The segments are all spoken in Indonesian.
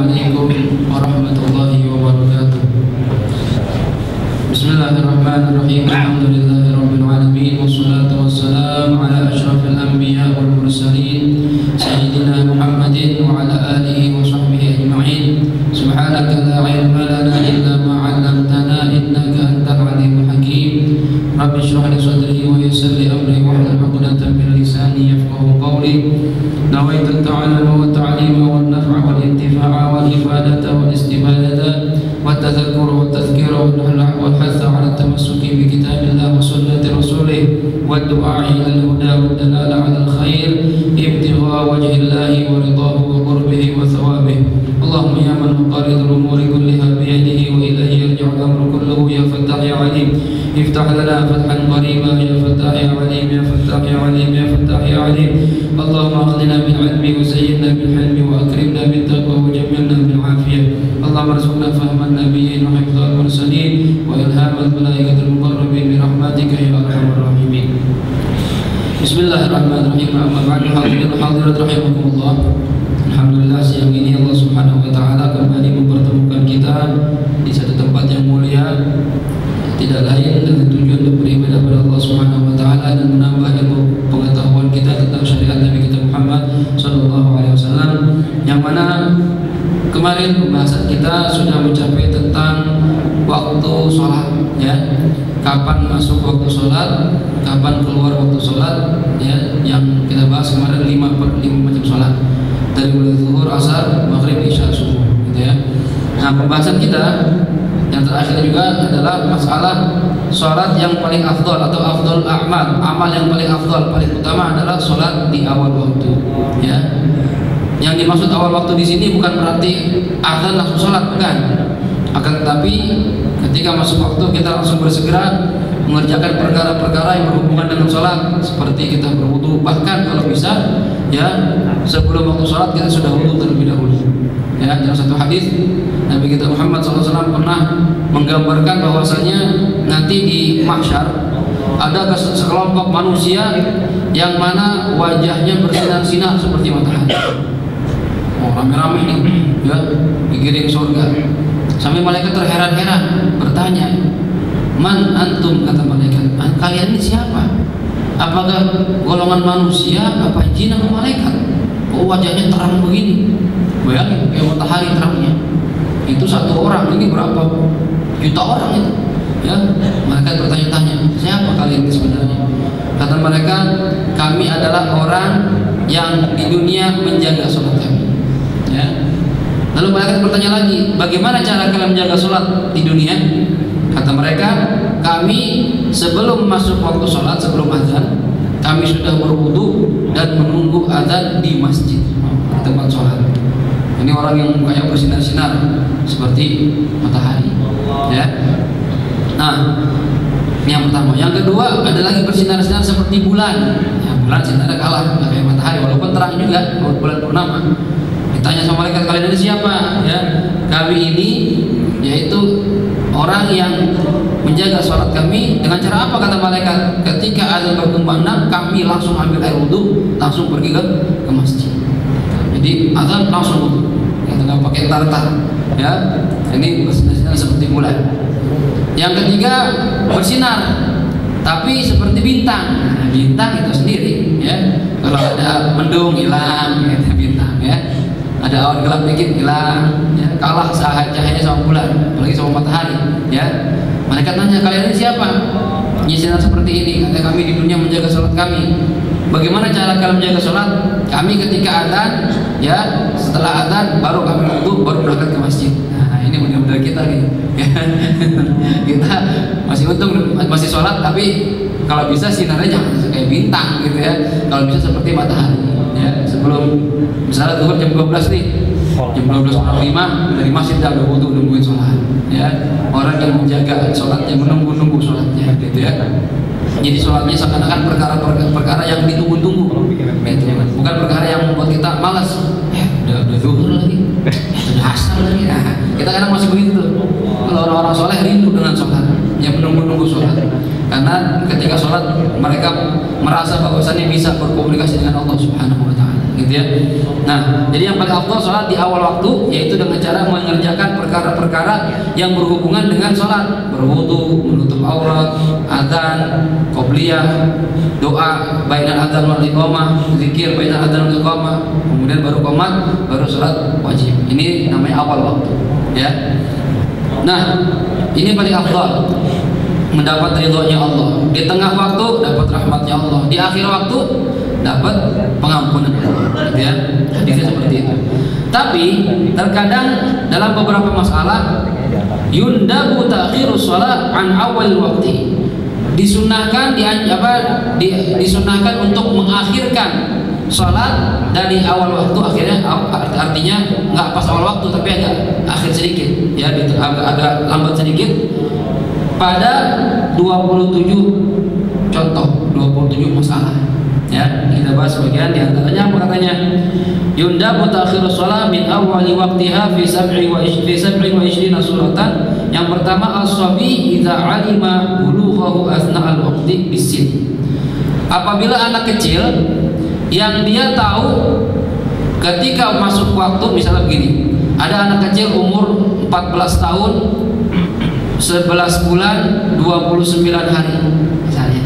Assalamualaikum warahmatullahi wabarakatuh. Bismillahirrahmanirrahim. Alhamdulillahirabbil alamin wassalatu wassalamu ala asyrafil anbiya wal mursalin sayyidina Muhammadin wa ala alihi wa sahbihi ajma'in. Subhanaka la ilma lana illa ma 'allamtana innaka antal alimul hakim. Rabbi shrah li sadri wa yassir li amri wahlul 'uqdatam min lisani yafqahu qawli. Nawaitu ta'alluma wa ta'lima wan naf'a wal intifa'a wal ifadata wal istifadata wat tadhakkura wat tadhkira wal hatha 'ala tamassuki bi kitabillah wa sunnati rasulih wad du'a ila al-huda wad dalala 'ala al-khair ibtigha wajhillahi wa ridahu wa qurbihi wa thawabih. Allahumma ya man qaridul umuri kulliha bi yadihi wa ilayhi yarji'u al-amru kulluhu ya fattah ya 'alim iftah lana fathan qariba ya fattah ya 'alim ya fattah ya 'alim ya fattah ya 'alim. Allahumma akhlina bil 'ilmi wa sayyidna bil hilmi wa akrimna bit taqwa wa jammilna bil 'afiyah. Allahumma arzuqna fahman nabiyyin wa hifdzal mursalin wa ilhamal malaikatil muqarrabin bi rahmatika ya arhamar rahimin. Bismillahirrahmanirrahim. Amma ba'du, hadirin hadirat rahimakumullah. Alhamdulillah, siang ini Allah Subhanahu wa taala kembali mempertemukan kita di satu tempat yang mulia, tidak lain dengan tujuan untuk beribadah kepada Allah Subhanahu wa taala dan menambah ilmu pengetahuan kita tentang syariat Nabi kita Muhammad sallallahu alaihi wasallam, yang mana kemarin pembahasan kita sudah mencapai tentang waktu sholat, ya. Kapan masuk waktu sholat, kapan keluar waktu sholat, ya. Yang kita bahas kemarin 5 macam sholat, dari mulai zuhur, asar, maghrib, isya, subuh, gitu ya. Nah, pembahasan kita yang terakhir juga adalah masalah sholat yang paling afdol atau afdol a'mal, amal yang paling afdol, paling utama adalah sholat di awal waktu, ya. Yang dimaksud awal waktu di sini bukan berarti azan langsung sholat, bukan. Akan tetapi ketika masuk waktu kita langsung bersegera mengerjakan perkara-perkara yang berhubungan dengan sholat, seperti kita berwudu, bahkan kalau bisa, ya, sebelum waktu sholat kita sudah wudu terlebih dahulu. Ya, dalam satu hadis Nabi kita Muhammad SAW pernah menggambarkan bahwasanya nanti di mahsyar ada sekelompok manusia yang mana wajahnya bersinar-sinar seperti matahari. Oh, rame-rame nih, ya, digiring surga. Sampai malaikat terheran-heran bertanya, "Man antum?" kata malaikat. "Kalian ini siapa? Apakah golongan manusia, apa jin atau malaikat? Oh, wajahnya terang begini." Bayangin, kayak matahari terangnya. Itu satu orang, ini berapa juta orang itu, ya. Malaikat bertanya-tanya, "Siapa kalian ini sebenarnya?" Kata mereka, "Kami adalah orang yang di dunia menjaga sholat kami." Ya. Lalu malaikat bertanya lagi, "Bagaimana cara kalian menjaga sholat di dunia?" Kata mereka, "Kami sebelum masuk waktu sholat, sebelum azan, kami sudah berwudu dan menunggu azan di masjid, di tempat sholat." Ini orang yang mukanya bersinar-sinar seperti matahari, ya. Nah, ini yang pertama. Yang kedua, ada lagi bersinar-sinar seperti bulan. Ya, bulan sinarnya kalah, nggak kayak matahari, walaupun terang juga, bulan purnama. Ditanya sama malaikat, "Kalian ini siapa?" Ya, "Kami ini yaitu orang yang menjaga sholat kami." Dengan cara apa? Kata malaikat, "Ketika azan berkumandang, kami langsung ambil air wudhu, langsung pergi ke masjid." Jadi azan langsung wudhu, nggak pakai tar-tar, ya. Ini bersinar seperti bulan. Yang ketiga, bersinar tapi seperti bintang. Nah, bintang itu sendiri, ya. Kalau ada mendung hilang, ya, bintang, ya. Ada awan gelap dikit hilang, ya. Kalah cahayanya sama bulan, apalagi sama matahari, ya. Mereka tanya, "Kalian ini siapa?" "Sinar seperti ini." Kata, "Kami di dunia menjaga sholat kami." "Bagaimana cara kalian menjaga sholat?" "Kami ketika adzan, ya, setelah adzan baru kami wudu, baru berangkat ke masjid." Nah, ini benar-benar kita nih. Kita masih untung masih sholat, tapi kalau bisa sinarnya jangan kayak bintang gitu, ya. Kalau bisa seperti matahari, ya. Sebelum misalnya zuhur jam 12 nih, jam 12.05 dari masjid udah wudu nungguin sholat, ya. Orang yang menjaga sholatnya, menunggu sholatnya, gitu, ya. Jadi sholatnya seakan-akan perkara yang ditunggu-tunggu, bukan perkara yang membuat kita malas. Udah zuhur lagi, udah asar lagi. Nah, kita kadang masih begitu tuh. Kalau orang-orang soleh rindu dengan sholat, yang menunggu-nunggu sholat, karena ketika sholat mereka merasa bahwasannya bisa berkomunikasi dengan Allah Subhanahu Wa Taala. gitu ya. Nah, jadi yang paling afdal sholat di awal waktu, yaitu dengan cara mengerjakan perkara-perkara yang berhubungan dengan sholat, berwudu, menutup aurat, adzan, qobliyah, doa bainal adzan wal iqamah, zikir bainal adzan wal iqamah, kemudian baru qomat, baru sholat wajib. Ini namanya awal waktu, ya. Nah, ini paling afdal, mendapat ridhonya Allah. Di tengah waktu dapat rahmatnya Allah, di akhir waktu dapat pengampunan Allah, gitu ya. Hadisnya seperti itu. Tapi terkadang dalam beberapa masalah yundabu ta'khirus shalah an awal waktu. Disunahkan disunahkan untuk mengakhirkan sholat dari awal waktu, akhirnya artinya nggak pas awal waktu tapi agak akhir sedikit, ya, agak lambat sedikit pada 27 contoh, 27 masalah. Ya, kita bahas sebagian di antaranya. Apa katanya? Yundabu ta'khirus shalah min awwali waqtiha fi 27 suratan. Yang pertama, as-sabi idza 'alima bulughahu asna'al waqti bisin. Apabila anak kecil yang dia tahu ketika masuk waktu, misalnya begini, ada anak kecil umur 14 tahun 11 bulan 29 hari misalnya.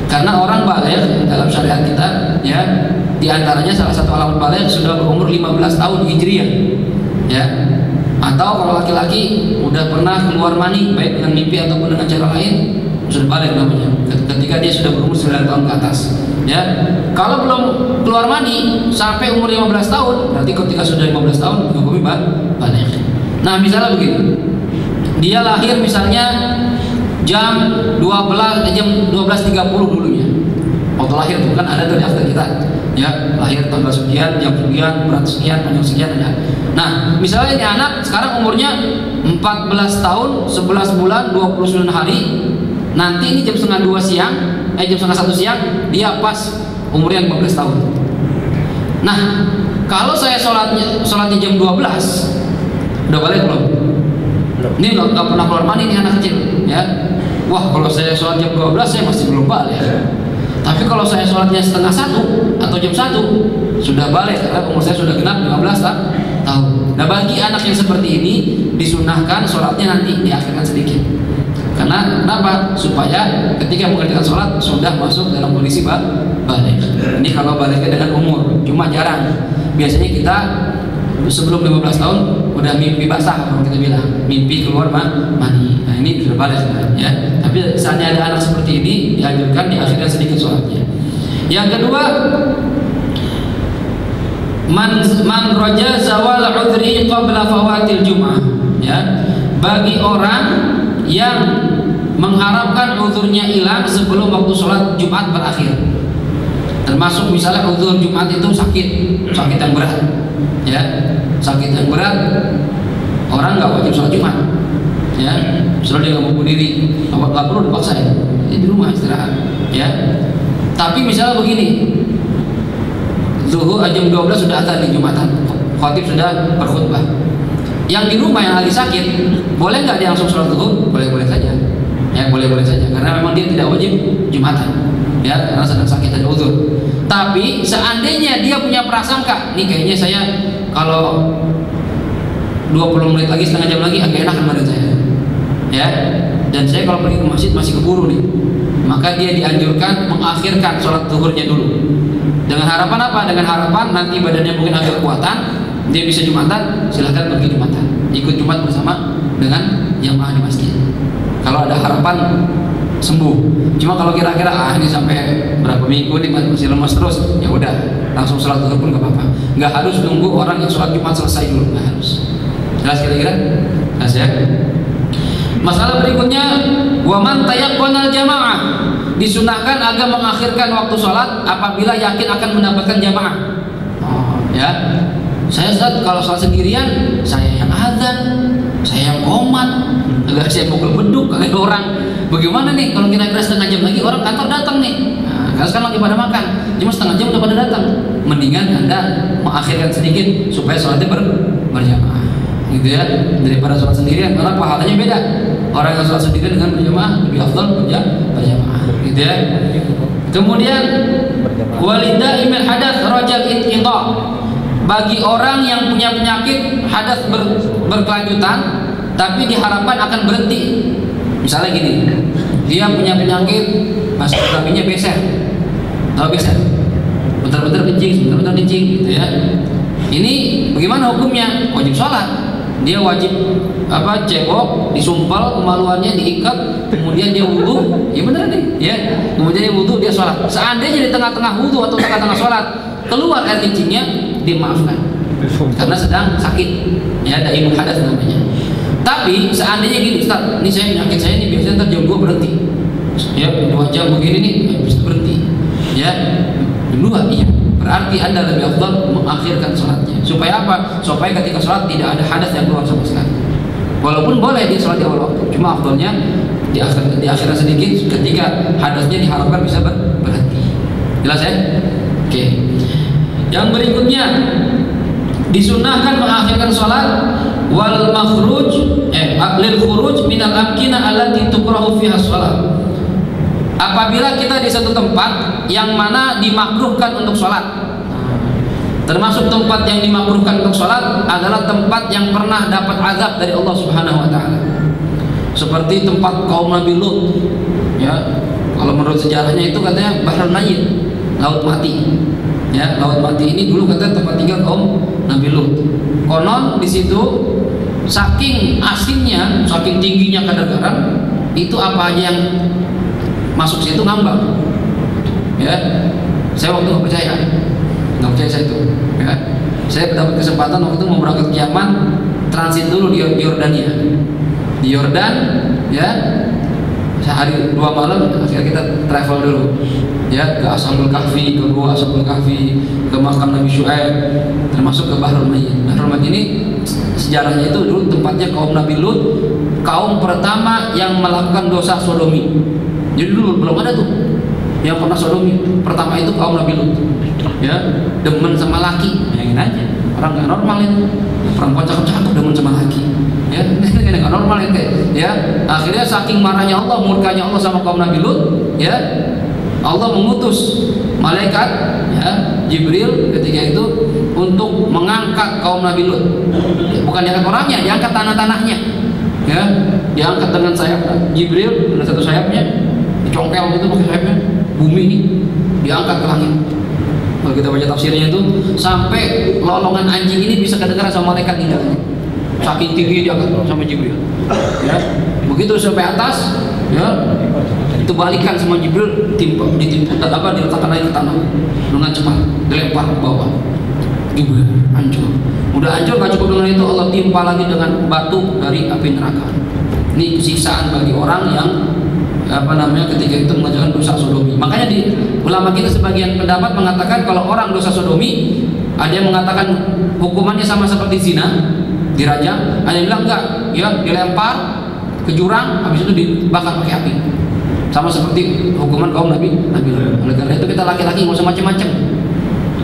Karena orang baligh dalam syariat kita, ya, diantaranya salah satu alamat baligh sudah berumur 15 tahun hijriah, ya. Atau kalau laki-laki udah pernah keluar mani baik dengan mimpi ataupun dengan cara lain, sudah baligh namanya. Ketika dia sudah berumur 9 tahun ke atas, ya. Kalau belum keluar mani sampai umur 15 tahun, berarti ketika sudah 15 tahun dihukumi baligh. Nah, misalnya begini, dia lahir misalnya jam 12.30 dulunya. Waktu lahir itu kan ada dari akte kita, ya, lahir tanggal sekian, jam sekian, berat sekian, panjang sekian ada. Nah, misalnya ini anak sekarang umurnya 14 tahun 11 bulan 29 hari. Nanti ini jam setengah 2 siang, jam setengah 1 siang, dia pas umurnya 15 tahun. Nah, kalau saya sholatnya jam 12, udah balik belum? Ini nggak pernah keluar mani nih anak kecil, ya. Wah, kalau saya sholat jam 12 saya masih belum balik. Tapi kalau saya sholatnya setengah 1 atau jam 1 sudah balik, karena umur saya sudah genap 15 tahun. Nah, bagi anak yang seperti ini disunahkan sholatnya nanti diakhirkan sedikit. Karena kenapa? Supaya ketika mengerjakan sholat sudah masuk dalam kondisi balik. Ini kalau baliknya dengan umur, cuma jarang. Biasanya kita sebelum 15 tahun udah mimpi basah, kalau kita bilang mimpi keluar mani. Nah, ini sudah balik, ya. Tapi saatnya ada anak seperti ini dianjurkan diakhirkan sedikit sholatnya. Yang kedua, man raja zawal udhri qabla fawatil jum'ah, ya. Bagi orang yang mengharapkan uzurnya hilang sebelum waktu sholat Jumat berakhir. Termasuk misalnya uzur Jumat itu sakit yang berat, ya, sakit yang berat, orang nggak wajib sholat Jumat, ya. Misalnya dia nggak mau berdiri, nggak perlu dipaksa, ya, di rumah istirahat, ya. Tapi misalnya begini, zuhur jam 12 sudah adzan di Jumatan, khatib sudah berkhutbah. Yang di rumah yang lagi sakit, boleh nggak dia langsung sholat zuhur? Boleh-boleh saja, ya, boleh-boleh saja, karena memang dia tidak wajib Jumatan, ya, karena sedang sakit dan uzur. Tapi seandainya dia punya prasangka, nih kayaknya saya kalau 20 menit lagi, setengah jam lagi agak enak badan saya, ya, dan saya kalau pergi ke masjid masih keburu nih, maka dia dianjurkan mengakhirkan sholat zuhurnya dulu. Dengan harapan apa? Dengan harapan nanti badannya mungkin agak kekuatan, dia bisa Jumatan, silahkan pergi Jumatan, ikut Jumat bersama dengan jamaah di masjid. Kalau ada harapan sembuh. Cuma kalau kira-kira ini sampai berapa minggu nih masih lemas terus, ya udah langsung sholat zuhur pun nggak apa-apa. Nggak harus nunggu orang yang sholat Jumat selesai dulu, nggak harus. Jelas kira-kira? Jelas, ya. Masalah berikutnya, waman tayaqqanal jamaah, disunahkan agar mengakhirkan waktu sholat apabila yakin akan mendapatkan jamaah. Ya, saya Ustaz kalau sholat sendirian, saya yang azan, saya yang qomat, agak saya mukul beduk kali orang. Bagaimana nih kalau kira-kira setengah jam lagi orang kantor datang nih? Nah, karena sekarang lagi pada makan, cuma setengah jam udah pada datang. Mendingan Anda mengakhirkan sedikit supaya sholatnya berjamaah, gitu ya, daripada sholat sendirian, karena pahalanya beda. Orang yang sholat sendirian dengan berjamaah lebih afdal berjamaah, gitu ya. Kemudian walida imil hadas rajal inqita, bagi orang yang punya penyakit hadas berkelanjutan tapi diharapkan akan berhenti. Misalnya gini, dia punya penyakit masuk kelaminnya beser, tahu beser? Bentar-bentar kencing, bentar-bentar kencing, gitu ya. Ini bagaimana hukumnya? Wajib sholat. Dia wajib cebok, disumpal kemaluannya, diikat, kemudian dia wudu. Ya benar nih, ya. Kemudian dia wudu, dia sholat. Seandainya di tengah-tengah wudu atau tengah-tengah sholat keluar air kencingnya, dimaafkan karena sedang sakit. Ya, ada ilmu hadas namanya. Tapi seandainya gini, Ustaz, ini saya penyakit saya ini biasanya ntar jam 2 berhenti. Ya, 2 jam begini nih bisa berhenti. Ya, jam 2, iya. Berarti Anda lebih afdal mengakhirkan sholatnya. Supaya apa? Supaya ketika sholat tidak ada hadas yang keluar sama sekali. Walaupun boleh dia sholat di awal waktu, cuma afdalnya di akhirnya sedikit ketika hadasnya diharapkan bisa berhenti. Jelas ya? Oke. Yang berikutnya, disunahkan mengakhirkan sholat wal makhruj lil khuruj minal amkinah allati tukrahu fiha sholat. Apabila kita di satu tempat yang mana dimakruhkan untuk sholat, termasuk tempat yang dimakruhkan untuk sholat adalah tempat yang pernah dapat azab dari Allah Subhanahu Wa Taala, seperti tempat kaum Nabi Lut. Ya, kalau menurut sejarahnya itu katanya Bahrul Mayyit, laut mati. Ya, laut mati ini dulu katanya tempat tinggal kaum Nabi Lut. Konon di situ saking asinnya, saking tingginya kadar garam, itu apa aja yang masuk situ ngambang. Ya, saya waktu nggak percaya saya itu. Ya, saya mendapat kesempatan waktu itu mau berangkat ke Yaman, transit dulu di Yordania, di Yordan, ya, sehari 2 malam. Akhirnya kita travel dulu, ya, ke Ashabul Kahfi, ke Gua Ashabul Kahfi, ke makam Nabi Syuaib, termasuk ke Bahrul Mayyit. Bahrul Mayyit ini sejarahnya itu dulu tempatnya kaum Nabi Lut, kaum pertama yang melakukan dosa sodomi. Jadi dulu belum ada tuh yang pernah sodomi. Pertama itu kaum Nabi Lut. Ya, demen sama laki. Bayangin aja, orang nggak normal itu. Perempuan cakep-cakep demen sama laki. Ya, ini nggak normal itu. Ya, akhirnya saking marahnya Allah, murkanya Allah sama kaum Nabi Lut, ya, Allah mengutus malaikat, ya, Jibril ketika itu untuk mengangkat kaum Nabi Lut. Bukan diangkat orangnya, diangkat tanah-tanahnya. Ya, diangkat dengan sayap Jibril dengan satu sayapnya, dicongkel gitu pakai sayapnya, bumi ini diangkat ke langit. Kalau kita baca tafsirnya itu sampai lolongan anjing ini bisa kedengaran sama malaikat tinggalnya. Saking tinggi diangkat sama Jibril. Ya, begitu sampai atas, ya, itu balikan sama Jibril, diletakkan lagi ke tanah dengan cepat, dilempar ke bawah. Jibril hancur. Udah hancur, gak cukup dengan itu, Allah timpa lagi dengan batu dari api neraka. Ini siksaan bagi orang yang ketika itu mengerjakan dosa sodomi. Makanya di ulama kita sebagian pendapat mengatakan kalau orang dosa sodomi, ada yang mengatakan hukumannya sama seperti zina, dirajam. Ada yang bilang enggak, ya, dilempar ke jurang, habis itu dibakar pakai api. Sama seperti hukuman kaum Nabi. Oleh karena itu kita laki-laki nggak usah macam-macam.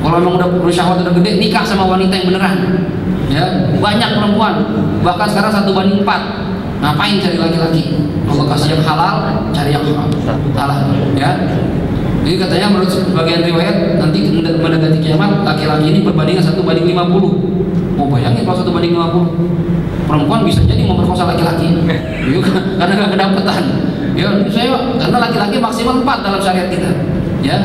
Kalau memang udah bersyahwat udah gede, nikah sama wanita yang beneran. Ya, banyak perempuan, bahkan sekarang 1:4. Ngapain cari laki-laki? Allah kasih yang halal, cari yang haram. Salah, ya. Ini katanya menurut sebagian riwayat nanti mendekati kiamat laki-laki ini berbandingan 1:50. Mau bayangin kalau 1:50, perempuan bisa jadi memperkosa laki-laki, karena nggak kedapetan. Ya, karena laki-laki maksimal 4 dalam syariat kita. Ya,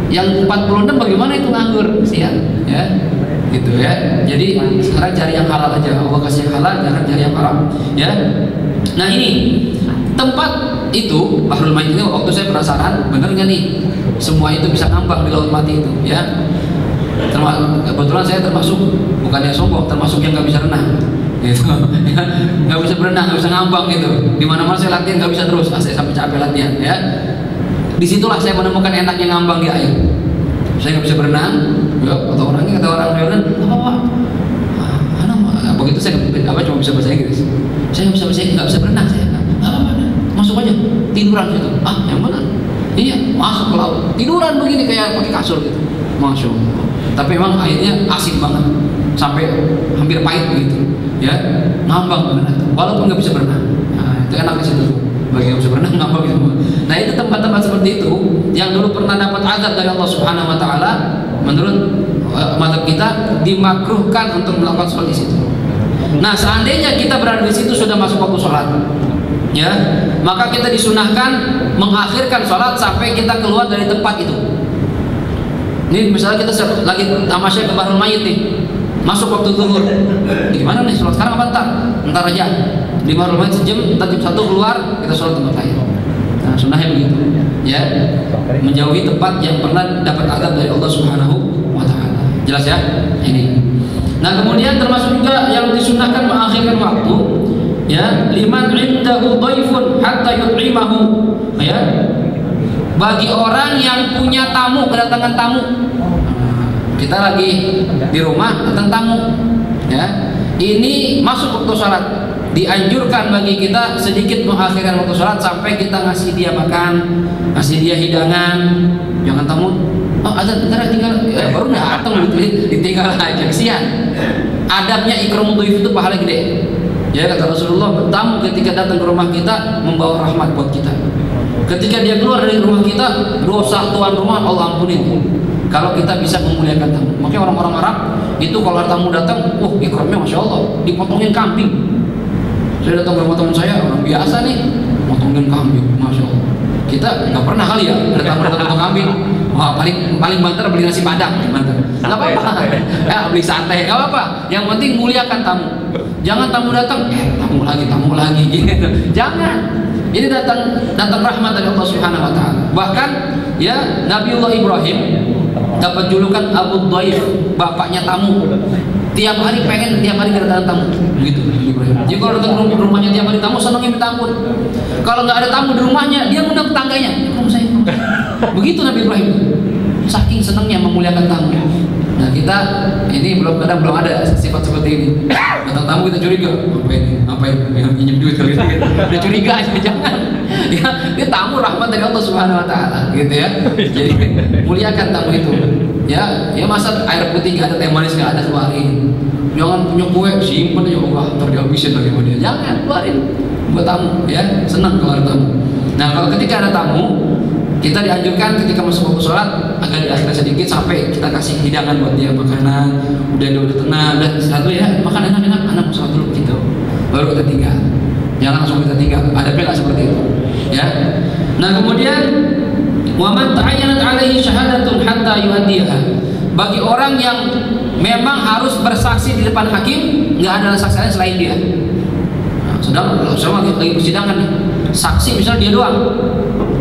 yang 46 bagaimana itu nganggur siang, ya. Gitu ya. Jadi sekarang cari yang halal aja. Allah kasih yang halal, jangan cari yang haram. Ya. Nah, ini tempat itu Bahrul Mayyit ini waktu saya penasaran, bener nggak nih semua itu bisa ngambang di laut mati itu, ya. Kebetulan saya termasuk, bukannya sombong, termasuk yang nggak bisa renang. Gitu. Nggak bisa berenang, nggak bisa ngambang gitu. Di mana-mana saya latihan nggak bisa terus, saya sampai capek latihan, ya. Disitulah saya menemukan enaknya ngambang di air. Saya nggak bisa berenang, ya, kata orang Jordan, apa? Begitu saya cuma bisa bahasa Inggris. Saya nggak bisa bahasa Inggris, nggak bisa berenang saya. Apa? Masuk aja, tiduran gitu. Yang mana? Iya, masuk ke laut, tiduran begini kayak pakai kasur gitu. Masya Allah. Tapi memang airnya asin banget, sampai hampir pahit begitu. Ya, ngambang benar. Walaupun nggak bisa berenang, itu enak di situ. Bagi yang bisa berenang ngambang gitu. Nah, itu tempat-tempat seperti itu yang dulu pernah dapat azab dari Allah Subhanahu Wa Taala. Menurut mazhab kita dimakruhkan untuk melakukan sholat di situ. Nah, seandainya kita berada di situ sudah masuk waktu sholat, ya, maka kita disunahkan mengakhirkan sholat sampai kita keluar dari tempat itu. Ini misalnya kita lagi tamasya ke Bahrul Mayit nih, masuk waktu zuhur, gimana nih sholat sekarang apa ntar aja di Bahrul Mayit sejam, ntar jam 1 keluar kita sholat tempat lain. Nah, sunnahnya begitu, ya, menjauhi tempat yang pernah dapat azab dari Allah Subhanahu wa Ta'ala. Jelas ya ini. Nah, kemudian termasuk juga yang disunahkan mengakhirkan waktu, ya, liman indahu dhaifun hatta yut'imahu, ya, bagi orang yang punya tamu, kedatangan tamu. Kita lagi di rumah datang tamu, ya, ini masuk waktu sholat, dianjurkan bagi kita sedikit mengakhirkan waktu sholat sampai kita ngasih dia makan, ngasih dia hidangan. Jangan tamu, oh azan bentar tinggal, ya, baru datang ditinggal aja, kesian. Adabnya ikram dhaif itu pahala gede. Ya, kata Rasulullah, tamu ketika datang ke rumah kita membawa rahmat buat kita. Ketika dia keluar dari rumah kita, dosa tuan rumah Allah ampunin. Kalau kita bisa memuliakan tamu. Makanya orang-orang Arab itu kalau ada tamu datang, ikramnya masya Allah, dipotongin kambing. Saya datang ke rumah teman saya, orang biasa nih, potongin kambing, masya Allah. Kita nggak pernah kali ya ada tamu datang potong kambing. Wah, paling banter beli nasi padang, banter. Nggak apa-apa, ya, beli sate, nggak apa-apa. Yang penting muliakan tamu. Jangan tamu datang, tamu lagi, gitu. Jangan. Ini datang rahmat dari Allah Subhanahu Wa Taala. Bahkan, ya, Nabiullah Ibrahim dapat julukan Abu Dhaif, bapaknya tamu. Tiap hari kedatangan tamu, begitu Ibrahim. Jadi kalau datang ke rumahnya tiap hari tamu, senangnya minta ampun. Kalau nggak ada tamu di rumahnya, dia ngundang tetangganya. Begitu Nabi Ibrahim, saking senangnya memuliakan tamu. Nah, kita ini belum ada sifat seperti ini. Datang tamu kita curiga, ngapain pinjam duit kali ini? Udah curiga aja, jangan. Ya, dia tamu rahmat dari Allah Subhanahu Wa Taala, gitu ya. Jadi muliakan tamu itu. Ya, masa air putih nggak ada, teh manis nggak ada, keluarin. Jangan punya kue simpen aja, ntar dihabisin lagi sama dia. Jangan, keluarin buat tamu, ya, senang kalau ada tamu. Nah, kalau ketika ada tamu, kita dianjurkan ketika masuk waktu sholat agak diakhirkan sedikit sampai kita kasih hidangan buat dia, makanan. Udah tenang, udah satu ya, makan enak-enak, anak sholat dulu gitu, baru kita tinggal. Jangan langsung kita tinggal, adabnya nggak seperti itu, ya. Nah, kemudian waman ta'ayyanat alaihi syahadatun hatta yu'addiha, bagi orang yang memang harus bersaksi di depan hakim, nggak ada saksi lain selain dia. Nah, sedang lagi persidangan nih, saksi misalnya dia doang.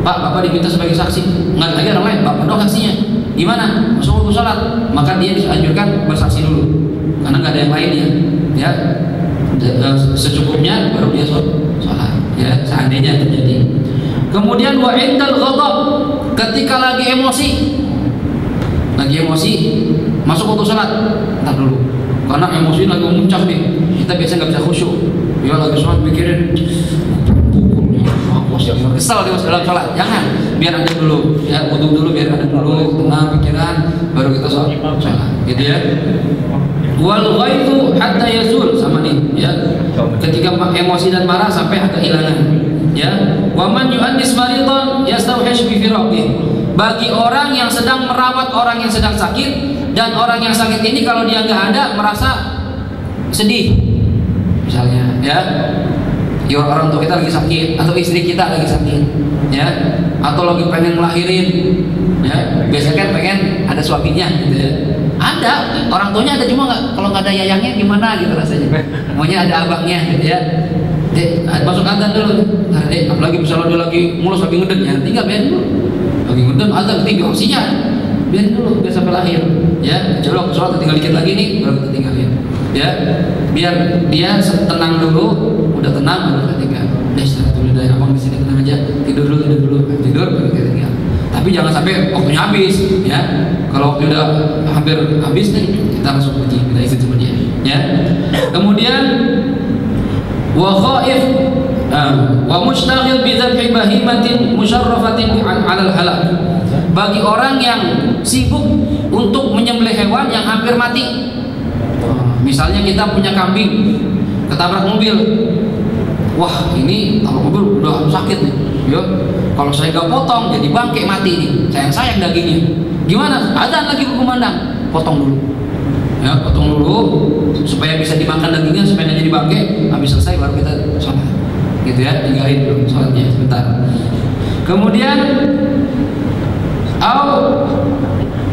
Pak, Bapak diminta sebagai saksi, nggak ada lagi orang lain, Bapak doang saksinya. Gimana? Masuk waktu sholat, maka dia dianjurkan bersaksi dulu, karena nggak ada yang lainnya, ya. Secukupnya baru dia sholat, ya, seandainya terjadi. Kemudian wa indal ghadab, ketika lagi emosi masuk waktu sholat, entar dulu, karena emosi lagi memuncak nih, kita biasa nggak bisa khusyuk. Ya, lagi sholat mikirin kesal di dalam sholat, jangan, biar ada dulu, ya, wudu dulu, biar ada dulu, tenang pikiran, baru kita sholat, gitu ya. Wal ghaitu hatta yazul, sama nih, ya, ketika emosi dan marah sampai ada hilangan, ya. Wa man yu'annis maridan yastawhish bi firaqih, bagi orang yang sedang merawat orang yang sedang sakit, dan orang yang sakit ini kalau dia nggak ada merasa sedih, misalnya, ya. Ya, orang tua kita lagi sakit, atau istri kita lagi sakit, ya, atau lagi pengen ngelahirin, ya, biasanya kan pengen ada suaminya, gitu ya. Ada orang tuanya ada, cuma kalau nggak ada yayangnya gimana gitu rasanya, maunya ada abangnya, gitu ya. Masuk adzan dulu, apalagi misalnya dia lagi mulus, lagi ngeden, ya, tinggal biarin dulu, lagi ngeden adzan tinggal sinyal, biarin dulu biar sampai lahir, ya. Coba sholat tinggal dikit lagi nih, baru kita tinggalin, ya, biar dia tenang dulu. Udah tenang, baru kita tinggal. Istirahat dulu dari abang di sini, tenang aja, tidur dulu, tidur baru kita tinggal. Tapi jangan sampai waktunya habis, ya. Kalau waktu udah hampir habis nih, kita langsung pergi, kita izin sama dia, ya. Kemudian wa khaif wa mushtaghil bi dzabhi bahimatin musyarrafatin 'alal halak, bagi orang yang sibuk untuk menyembelih hewan yang hampir mati. Misalnya kita punya kambing ketabrak mobil, wah, ini kalau mobil udah sakit nih, ya, kalau saya gak potong jadi bangke mati nih, sayang dagingnya, gimana? Adzan lagi berkumandang, potong dulu. Ya, potong dulu supaya bisa dimakan dagingnya, supaya nggak jadi bangke. Habis selesai baru kita sholat. Gitu ya, tinggalin dulu sholatnya sebentar. Kemudian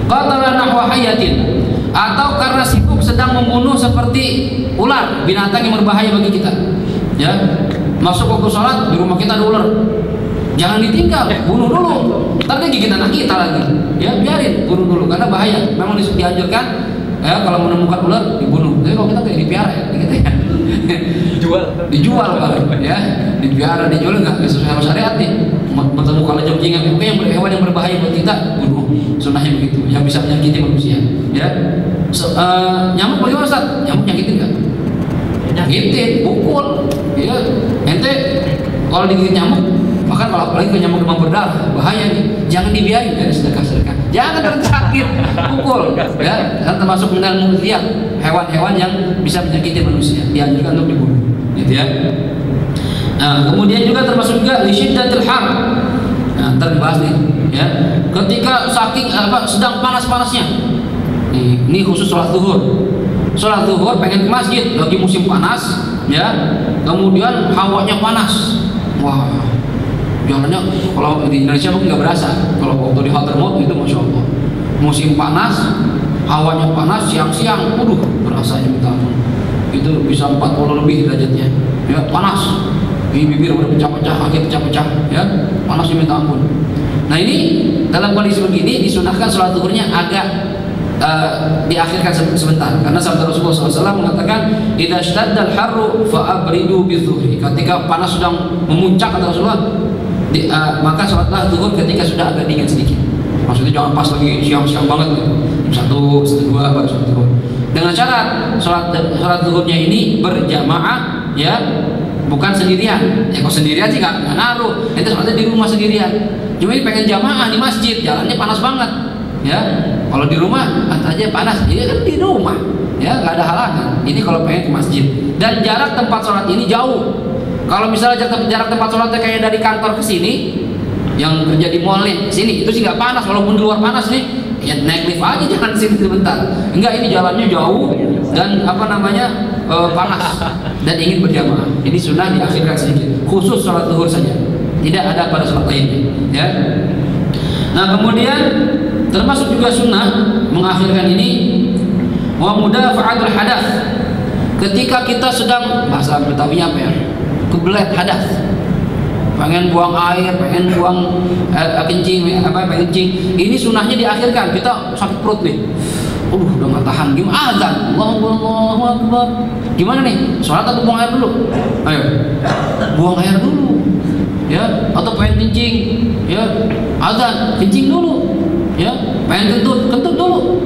qatala nahwa hayatin, atau karena sibuk sedang membunuh seperti ular, binatang yang berbahaya bagi kita. Ya, masuk waktu sholat di rumah kita ada ular, jangan ditinggal, bunuh dulu. Ntar dia gigit anak kita lagi. Ya, biarin, bunuh dulu karena bahaya. Memang dianjurkan ya kalau menemukan ular dibunuh. Tapi kalau kita kayak dipiara ya, gitu ya. dijual ya, dipiara, dijual nggak sesuai sama syariat nih. Bertemu kalau jengkingan, yang hewan yang berbahaya buat kita bunuh, sunnahnya begitu, yang bisa menyakiti manusia. Ya, nyamuk bagaimana Ustaz? Nyamuk nyakitin nggak? Nyakitin, pukul. Ya, ente kalau digigit nyamuk, bahkan kalau apalagi ke nyamuk demam berdarah, bahaya nih. Jangan dibiarin dari sedekah. Jangan tersakit, pukul. Ya, kan termasuk minal mudhiyat, hewan-hewan yang bisa menyakiti manusia, dianjurkan untuk dibunuh. Gitu ya. Nah, kemudian juga termasuk juga lisyiddatil har. Nah, ntar dibahas nih, ya. Ketika saking sedang panas-panasnya. Ini khusus sholat zuhur. Sholat zuhur pengen ke masjid, lagi musim panas, ya. Kemudian hawanya panas. Wah, jalannya kalau di Indonesia mungkin nggak berasa. Kalau waktu di Hadramaut itu masya Allah, musim panas, hawanya panas, siang-siang, berasanya minta ampun. Itu bisa 40 lebih derajatnya, ya panas. Ini bibir udah pecah-pecah, kaki pecah-pecah, ya panasnya minta ampun. Nah ini dalam kondisi begini disunahkan sholat zuhurnya agak diakhirkan sebentar, karena sabda Rasulullah SAW mengatakan idza shtaddal harru fa'abridu bizuhri. Ketika panas sedang memuncak kata Rasulullah, maka sholatlah zuhur ketika sudah agak dingin sedikit. Maksudnya jangan pas lagi siang-siang banget gitu. Jam 1, jam 2 baru sholat zuhur. Dengan syarat sholat zuhurnya ini berjamaah, ya, bukan sendirian. Ya kalau sendirian sih nggak ngaruh. Itu sholatnya di rumah sendirian. Cuma ini pengen jamaah di masjid, jalannya panas banget. Ya, kalau di rumah aja panas, ini kan di rumah, ya nggak ada halangan. Ini kalau pengen ke masjid, dan jarak tempat sholat ini jauh. Kalau misalnya jarak tempat sholatnya kayak dari kantor ke sini, yang kerja di mall nih, sini itu sih nggak panas. Walaupun di luar panas nih, ya naik lift aja, jangan sini sebentar. Enggak, ini jalannya jauh dan panas dan ingin berjamaah. Ini sunnah diakhirkan sedikit, khusus sholat zuhur saja, tidak ada pada sholat lainnya. Ya. Nah kemudian termasuk juga sunnah mengakhirkan ini wa mudafa'atul hadath. Ketika kita sedang, bahasa Betawinya apa ya, kebelet hadath, pengen buang air, pengen buang kencing, pengen kencing, ini sunnahnya diakhirkan. Kita sakit perut nih, udah nggak tahan, gimana? Azan, Allahu Akbar, gimana nih? Sholat atau buang air dulu? Ayo, buang air dulu, ya, atau pengen kencing, ya, azan, kencing dulu. Ya, pengen kentut dulu,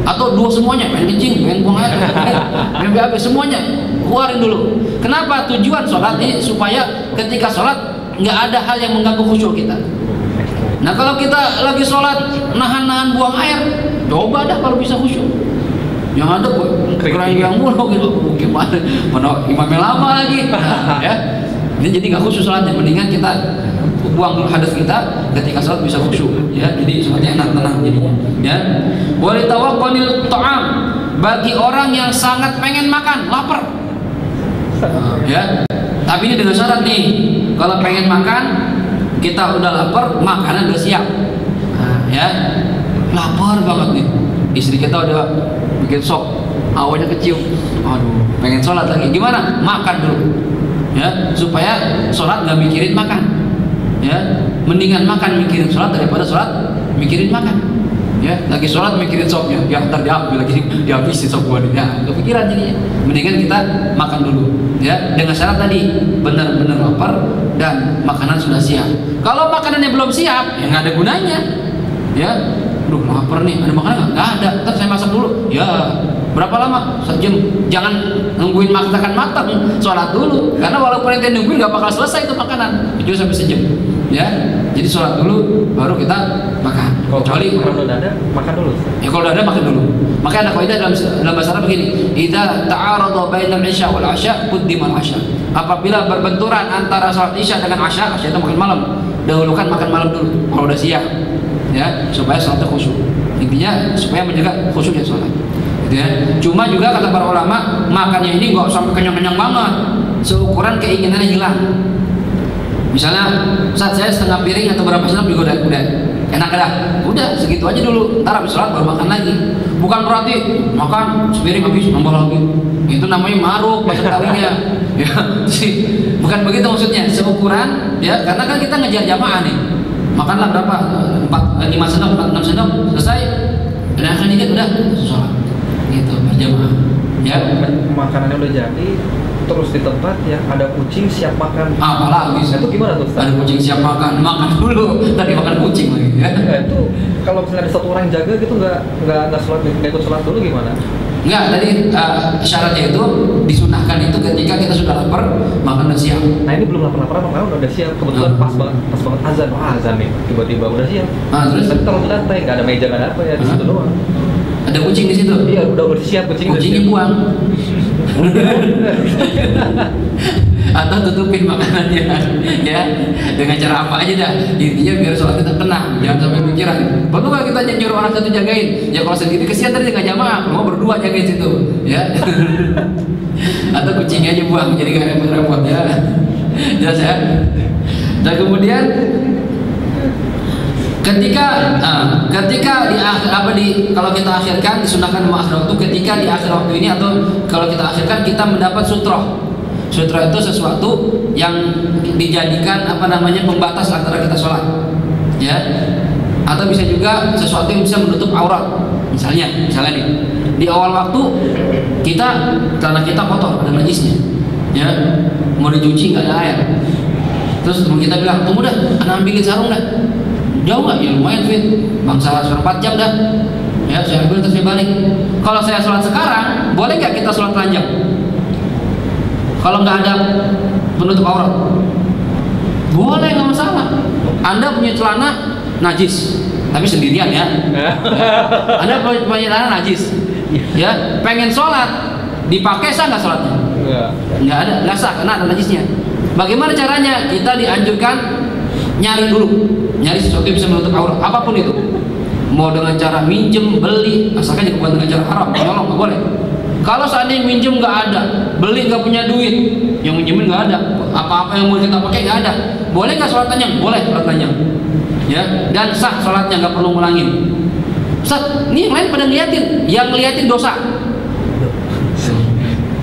atau dua semuanya, pengen kencing, pengen buang air, pengen BAB, semuanya keluarin dulu. Kenapa? Tujuan sholat ini supaya ketika sholat nggak ada hal yang mengganggu khusyuk kita. Nah kalau kita lagi sholat nahan buang air, coba dah kalau bisa khusyuk. Yang ada keren yang mulu gitu, gimana? Mana imamnya lama lagi, ya. Ini jadi nggak khusyuk sholatnya. Mendingan kita buang dulu hadas kita, ketika sholat bisa khusyuk, ya. Jadi sholatnya enak, tenang jadinya, ya. Walitawaqqanil ta'am, bagi orang yang sangat pengen makan, lapar, ya. Tapi ini dengan syarat nih, kalau pengen makan, kita udah lapar, makanan udah siap, ya. Lapar banget nih, istri kita udah bikin sop, awalnya kecium, aduh, pengen sholat lagi, gimana? Makan dulu, ya, supaya sholat nggak mikirin makan. Ya, mendingan makan mikirin sholat daripada sholat mikirin makan. Ya, lagi sholat mikirin sopnya, ya ntar diambil lagi, dihabisin sop gua nih, ya kepikiran jadinya. Mendingan kita makan dulu, ya, dengan syarat tadi benar-benar lapar dan makanan sudah siap. Kalau makanannya belum siap, ya nggak ada gunanya. Ya, duh lapar nih, ada makanan nggak ada, ntar saya masak dulu. Ya, berapa lama? Sejam. Jangan nungguin masakan matang, sholat dulu. Karena walaupun ente nungguin nggak bakal selesai itu makanan, itu sampai sejam. Ya, jadi sholat dulu, baru kita makan. Kecuali kalau udah ada, makan dulu. Ya kalau udah ada makan dulu. Makanya ada kaidah dalam bahasa Arab begini: idza ta'arada bainal isya wal 'asya quddimal 'asya. Apabila berbenturan antara sholat isya dengan 'asya, 'asya itu makan malam, dahulukan makan malam dulu. Kalau udah siap, ya, supaya sholatnya khusyuk. Intinya supaya menjaga khusyuk ya sholat. Gitu ya. Cuma juga kata para ulama, makannya ini nggak sampai kenyang-kenyang banget, seukuran keinginannya hilang. Misalnya saat saya setengah piring atau berapa senap juga udah enak dah, udah segitu aja dulu, ntar habis sholat baru makan lagi. Bukan berarti makan sepiring habis nambah lagi, itu namanya maruk bahasa Betawinya. Ya, bukan begitu maksudnya, seukuran ya, karena kan kita ngejar jamaah nih, makanlah berapa 5 sendok 6 sendok selesai, udah akan dikit udah sholat gitu berjamaah ya. Makanannya udah jadi, terus di tempat yang ada kucing siap makan. Apalagi itu gimana tuh? Ada kucing siap makan dulu, tadi makan kucing lagi ya. Itu kalau misalnya ada satu orang yang jaga gitu nggak sholat, nggak ikut sholat dulu gimana? Enggak, tadi syaratnya itu disunahkan itu ketika kita sudah lapar, makan udah siap. Nah ini belum lapar-lapar, makan udah siap. Kebetulan pas banget azan, azan nih, tiba-tiba udah siap. Terus? Tapi kalau di lantai nggak ada meja, nggak ada apa ya, di situ doang. Ada kucing di situ? Iya, udah siap kucingnya buang. Atau tutupin makanannya ya, dengan cara apa aja dah, intinya biar sholat kita tenang, jangan sampai pikiran perlu nggak kita nyuruh orang satu jagain ya, kalau sendiri kesian tadi nggak jamaah, mau berdua jagain situ ya. Atau kucingnya aja buang, jadi nggak repot-repot ya. Jelas ya. Dan kemudian ketika kalau kita akhirkan, disunahkan akhir waktu, ketika di akhir waktu ini atau kalau kita akhirkan, kita mendapat sutroh. Sutroh itu sesuatu yang dijadikan pembatas antara kita sholat ya, atau bisa juga sesuatu yang bisa menutup aurat. Misalnya nih, di awal waktu tanah kita kotor, ada najisnya ya, mau dicuci nggak ada air, terus teman kita bilang, tunggu dah, anak ambilin sarung dah. Jauh nggak? Ya lumayan fit, bangsa 4 jam dah ya, saya ambil terus saya balik. Kalau saya sholat sekarang, boleh nggak kita sholat telanjang kalau nggak ada penutup aurat? Boleh, nggak masalah. Anda punya celana najis tapi sendirian ya. Anda punya celana najis ya, pengen sholat, dipakai sah nggak sholatnya? Nggak ada, nggak sah karena ada najisnya. Bagaimana caranya? Kita dianjurkan nyari sesuatu yang bisa menutup aurat, apapun itu, mau dengan cara minjem, beli, asalkan bukan dengan cara haram, nyolong nggak boleh. Kalau seandainya minjem nggak ada, beli nggak punya duit, yang minjemin nggak ada, apa-apa yang mau kita pakai nggak ada, boleh nggak sholat telanjang? Boleh sholat telanjang ya, dan sah sholatnya, nggak perlu ngulangin. Ustaz, ini yang lain pada ngeliatin, yang ngeliatin dosa,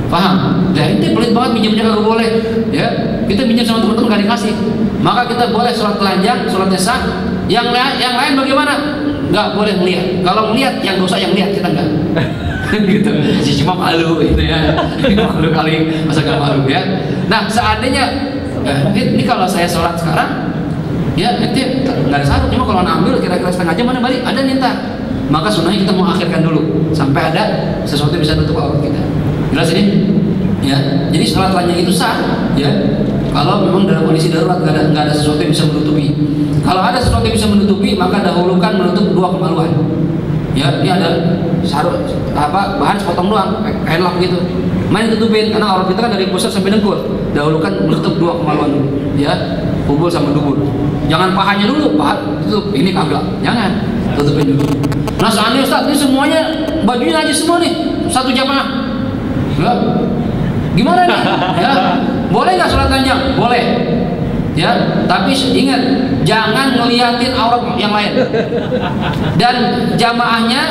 paham? Ya ini pelit banget, minjemnya nggak boleh ya, kita minjem sama teman-teman nggak dikasih, maka kita boleh sholat telanjang, sholatnya sah. Yang lain bagaimana? Nggak boleh melihat. Kalau melihat yang dosa yang lihat, kita nggak. Gitu. Cuma malu gitu ya. Malu kali, masa nggak malu ya. Nah seandainya ini kalau saya sholat sekarang ya nanti nggak ada sarung, cuma kalau ambil kira-kira setengah jam mana balik, ada nih ntar. Maka sunnahnya kita mau akhirkan dulu sampai ada sesuatu yang bisa tutup aurat kita. Jelas ini? Ya. Jadi sholat telanjang itu sah ya. Kalau memang dalam kondisi darurat nggak ada sesuatu yang bisa menutupi. Kalau ada sesuatu yang bisa menutupi, maka dahulukan menutup dua kemaluan. Ya, ini ada bahan sepotong doang, kain lap gitu. Main tutupin, karena aurat kita kan dari pusat sampai dengkul. Dahulukan menutup dua kemaluan dulu, ya, kubul sama dubur. Jangan pahanya dulu, paha tutup, ini kagak. Jangan, tutupin dulu. Nah, seandainya Ustaz, ini semuanya bajunya aja semua nih, satu jamaah. Ya. Gimana nih? Ya, boleh nggak sholat telanjang? Boleh. Ya, tapi ingat jangan ngeliatin aurat yang lain. Dan jamaahnya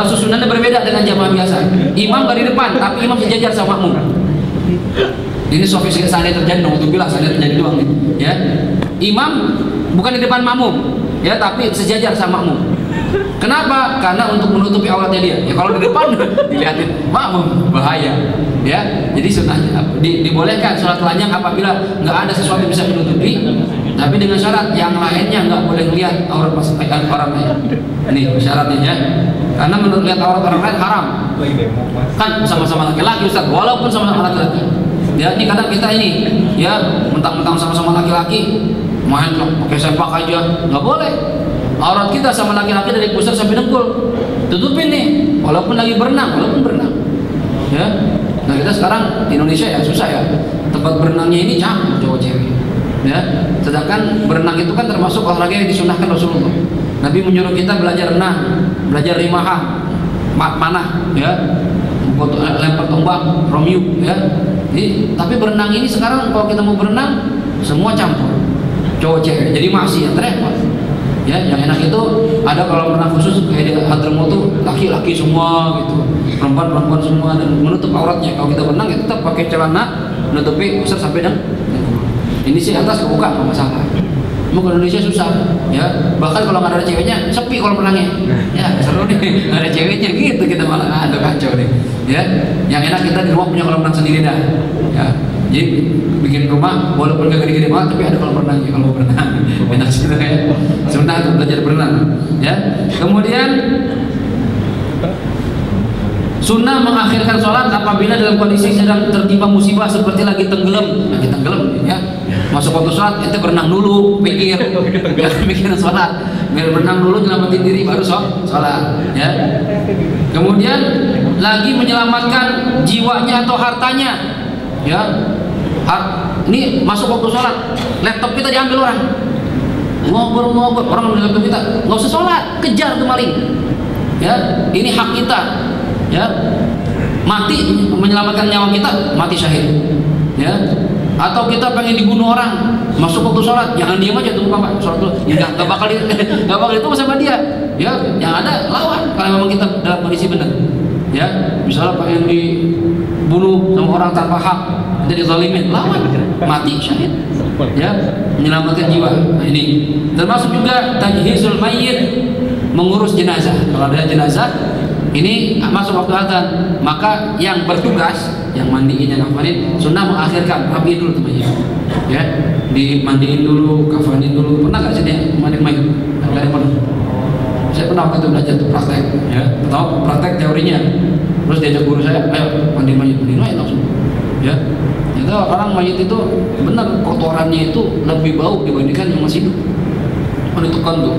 susunannya berbeda dengan jamaah biasa. Imam dari depan, tapi imam sejajar sama makmum. Ini sofistik seandainya terjadi, naudzubillah seandainya terjadi doang nih. Ya, imam bukan di depan makmum, ya, tapi sejajar sama makmum. Kenapa? Karena untuk menutupi auratnya dia. Ya kalau di depan dilihatin makmum bahaya. Ya, jadi sunnahnya dibolehkan sholat telanjang apabila nggak ada sesuatu yang bisa menutupi, tapi dengan syarat yang lainnya nggak boleh lihat aurat orang lain. Ini syaratnya ya. Karena menurut lihat aurat orang lain haram. Kan sama-sama laki-laki Ustaz, walaupun sama-sama laki-laki. Ya, ini kadang kita ini ya mentang-mentang sama-sama laki-laki main pakai sempak aja, nggak boleh. Aurat kita sama laki-laki dari pusar sampai dengkul, tutupin nih, walaupun berenang. Ya, nah kita sekarang di Indonesia ya susah ya, tempat berenangnya ini campur cowok cewek. Ya, sedangkan berenang itu kan termasuk olahraga yang disunahkan Rasulullah. Nabi menyuruh kita belajar renang, belajar rimaha, manah, ya, lempar tombak, romyu, ya. Jadi, tapi berenang ini sekarang kalau kita mau berenang semua campur, cowok cewek, jadi masih repot. Ya, yang enak itu ada kalau renang khusus kayak di Hadramaut tuh laki-laki semua gitu, perempuan semua dan menutup auratnya. Kalau kita berenang ya tetap pakai celana menutupi pusat sampai dan ini sih atas kebuka nggak masalah. Cuma kalau Indonesia susah, ya. Bahkan kalau nggak ada ceweknya sepi kalau berenangnya. Ya seru nih, nggak ada ceweknya gitu kita malah ada kacau nih. Ya, yang enak kita di rumah punya kolam renang sendiri dah. Ya, jadi bikin rumah walaupun gak gede-gede banget tapi ada kolam renang ya kalau berenang. Enak sih ya. Sebenarnya belajar berenang. Ya, kemudian sunnah mengakhirkan sholat apabila dalam kondisi sedang tertimpa musibah seperti lagi tenggelam, ya. Masuk waktu sholat, itu berenang dulu, pikir sholat, biar berenang dulu nyelamatin diri baru sholat, ya. Kemudian lagi menyelamatkan jiwanya atau hartanya, ya. Ini masuk waktu sholat, laptop kita diambil orang, ngobrol orang ambil laptop kita, nggak usah sholat, kejar tuh maling, ya. Ini hak kita. Ya, mati menyelamatkan nyawa kita, mati syahid, ya. Atau kita pengen dibunuh orang, masuk waktu sholat, jangan diam aja tunggu Bapak sholat dulu, nggak bakal itu sama dia, ya. Yang ada lawan kalau memang kita dalam kondisi benar, ya. Misalnya pengen dibunuh sama orang tanpa hak, jadi zalimin, lawan, mati syahid, ya, menyelamatkan jiwa. Nah, ini termasuk juga tajhizul mayyit, mengurus jenazah. Kalau ada jenazah ini masuk waktu azan, maka yang bertugas, yang mandiin, yang kafanin, sunnah mengakhirkan, rapiin dulu temannya, ya, dimandiin dulu, kafanin dulu. Pernah nggak sih dia mandiin mayat? Nggak ada pernah. Saya pernah waktu itu belajar tuh praktek, ya, atau praktek teorinya. Terus diajak guru saya, ayo mandiin mayat langsung, ya. Itu orang mayat itu benar kotorannya itu lebih bau dibandingkan yang masih hidup. Ditekan tuh,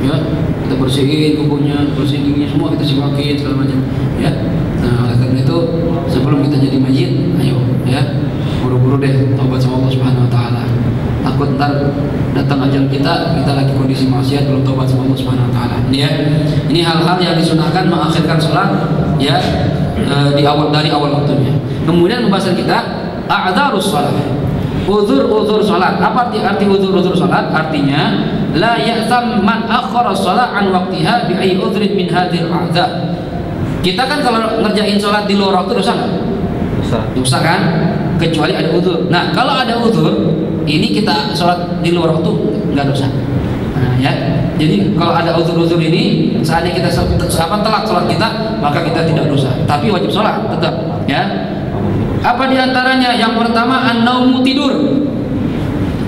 ya, kita bersihin kukunya, bersihin giginya semua, kita siwakin segala macam, ya. Nah, oleh karena itu sebelum kita jadi mayit, ayo, ya, buru-buru deh taubat sama Allah Subhanahu Wa Taala. Takut ntar datang ajal kita lagi kondisi maksiat belum taubat sama Allah Subhanahu Wa Taala. Ini ya, ini hal-hal yang disunahkan mengakhirkan sholat, ya, dari awal waktunya. Kemudian pembahasan kita a'dzarus sholat. Uzur salat. Apa arti uzur salat? Artinya la ya'tam man akhara shalah an waqtiha bi ayyi udhrin min hadhil a'dzar. Kita kan kalau ngerjain salat di luar waktu dosa enggak? Dosa kan? Kecuali ada uzur. Nah, kalau ada uzur, ini kita salat di luar waktu enggak dosa. Nah, ya. Jadi kalau ada uzur-uzur ini, saatnya kita telat salat kita, maka kita tidak dosa. Tapi wajib salat tetap, ya. Apa diantaranya? Yang pertama an-naumu, tidur.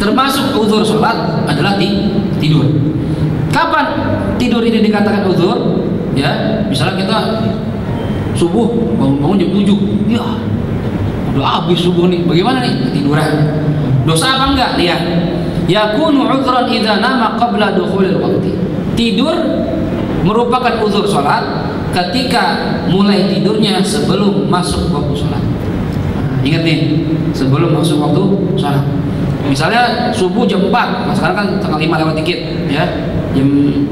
Termasuk uzur sholat adalah tidur. Kapan tidur ini dikatakan uzur? Ya, misalnya kita subuh bangun jam 7, ya udah habis subuh nih, bagaimana nih? Tiduran. Dosa apa enggak? Lihat. Yakunu udhran idza nama qabla dukhulil waqti. Tidur merupakan uzur sholat ketika mulai tidurnya sebelum masuk waktu sholat. Ingat nih, sebelum masuk waktu sholat. Misalnya subuh jam 4, nah sekarang kan tanggal 5 lewat dikit, ya, jam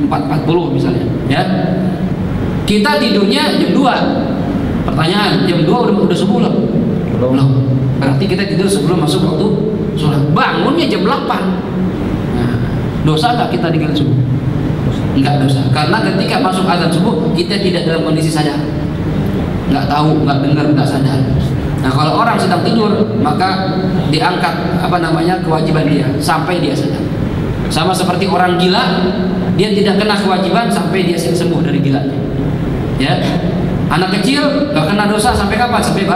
4.40 misalnya, ya. Kita tidurnya jam 2. Pertanyaan, jam 2 udah subuh belum? Belum. Berarti kita tidur sebelum masuk waktu sholat. Bangunnya jam 8. Nah, dosa nggak kita tinggal subuh? Enggak dosa. Karena ketika masuk azan subuh kita tidak dalam kondisi sadar, nggak tahu, nggak dengar, nggak sadar. Nah, kalau orang sedang tidur, maka diangkat kewajiban dia sampai dia sadar. Sama seperti orang gila, dia tidak kena kewajiban sampai dia sembuh dari gilanya. Ya, anak kecil nggak kena dosa sampai kapan? Sampai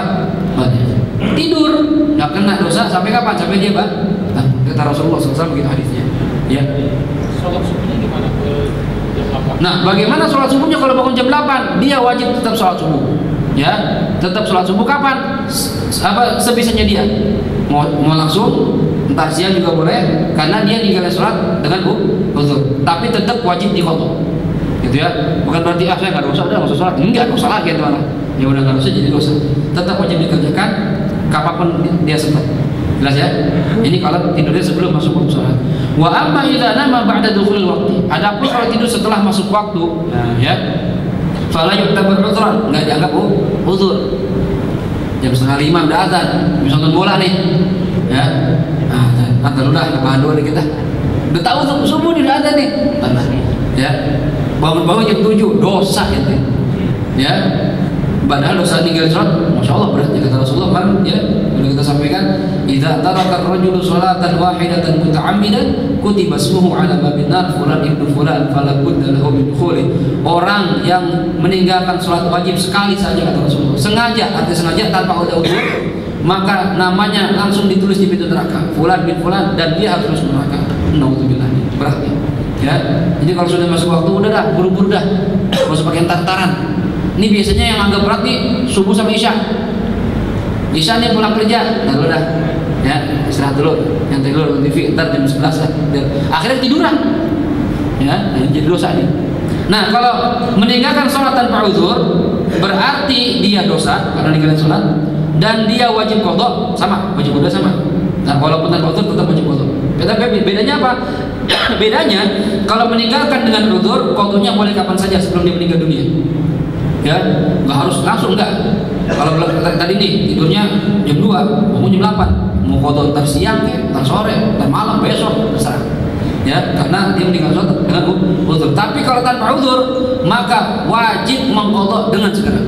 tidur, nggak kena dosa sampai kapan? Sampai dia kata Rasulullah SAW begitu hadisnya. Ya. Sholat subuhnya gimana ke jam 8? Nah, bagaimana sholat subuhnya kalau bangun jam 8? Dia wajib tetap sholat subuh. Ya, tetap sholat subuh kapan? Sebisanya dia. Mau langsung, entar siang juga boleh, karena dia ninggalin sholat dengan uzur. Tapi tetap wajib diqadha. Gitu ya. Bukan berarti saya nggak dosa, udah nggak usah sholat. Enggak, dosa lagi itu malah. Ya udah nggak dosa jadi dosa. Tetap wajib dikerjakan kapanpun dia sempat. Jelas ya? Ini kalau tidurnya sebelum masuk waktu sholat. Wa amma idza nama ba'da dukhulil waqti. Adapun kalau tidur setelah masuk waktu, ya, fala yu'tabar udhran, enggak dianggap uzur. Jam 4:30 udah azan, bisa nonton bola nih. Ya. Azan udah bahan dua nih kita. Udah tahu tuh subuh nih udah azan nih. Tanah. Ya. Bangun-bangun jam 7, dosa itu. Ya. Padahal dosa tinggal sholat, masya Allah beratnya kata Rasulullah kan, ya, sudah kita sampaikan, idza taraka ar-rajulu sholatan wahidatan muta'ammidan kutiba ismuhu ala babin nar fulan ibnu fulan fala budda lahu min dukhuli. Orang yang meninggalkan sholat wajib sekali saja kata Rasulullah, sengaja, arti sengaja tanpa ada udzur, maka namanya langsung ditulis di pintu neraka, fulan bin fulan, dan dia harus masuk neraka. Naudzubillah. Beratnya. Ya. Jadi kalau sudah masuk waktu udah dah, buru-buru dah. Enggak usah pakai entar-entaran. Ini biasanya yang agak berat nih subuh sama isya. Isya dia pulang kerja, lalu dah, ya istirahat dulu, yang tidur TV, ntar jam 11 lah. Akhirnya tiduran, ya jadi dosa nih. Nah kalau meninggalkan sholat tanpa uzur berarti dia dosa karena meninggalkan sholat, dan dia wajib qadha, sama wajib qadha sama. Nah walaupun tanpa uzur tetap wajib qadha. Bedanya apa? Bedanya kalau meninggalkan dengan uzur, qadhanya boleh kapan saja sebelum dia meninggal dunia. Ya, nggak harus langsung, enggak. Kalau tadi nih tidurnya jam 2, bangun jam 8, mau qadha ntar siang, ntar sore, ntar malam, besok, terserah. Ya, karena dia meninggal sholat dengan uzur. Tapi kalau tanpa uzur, maka wajib mengqadha dengan segera.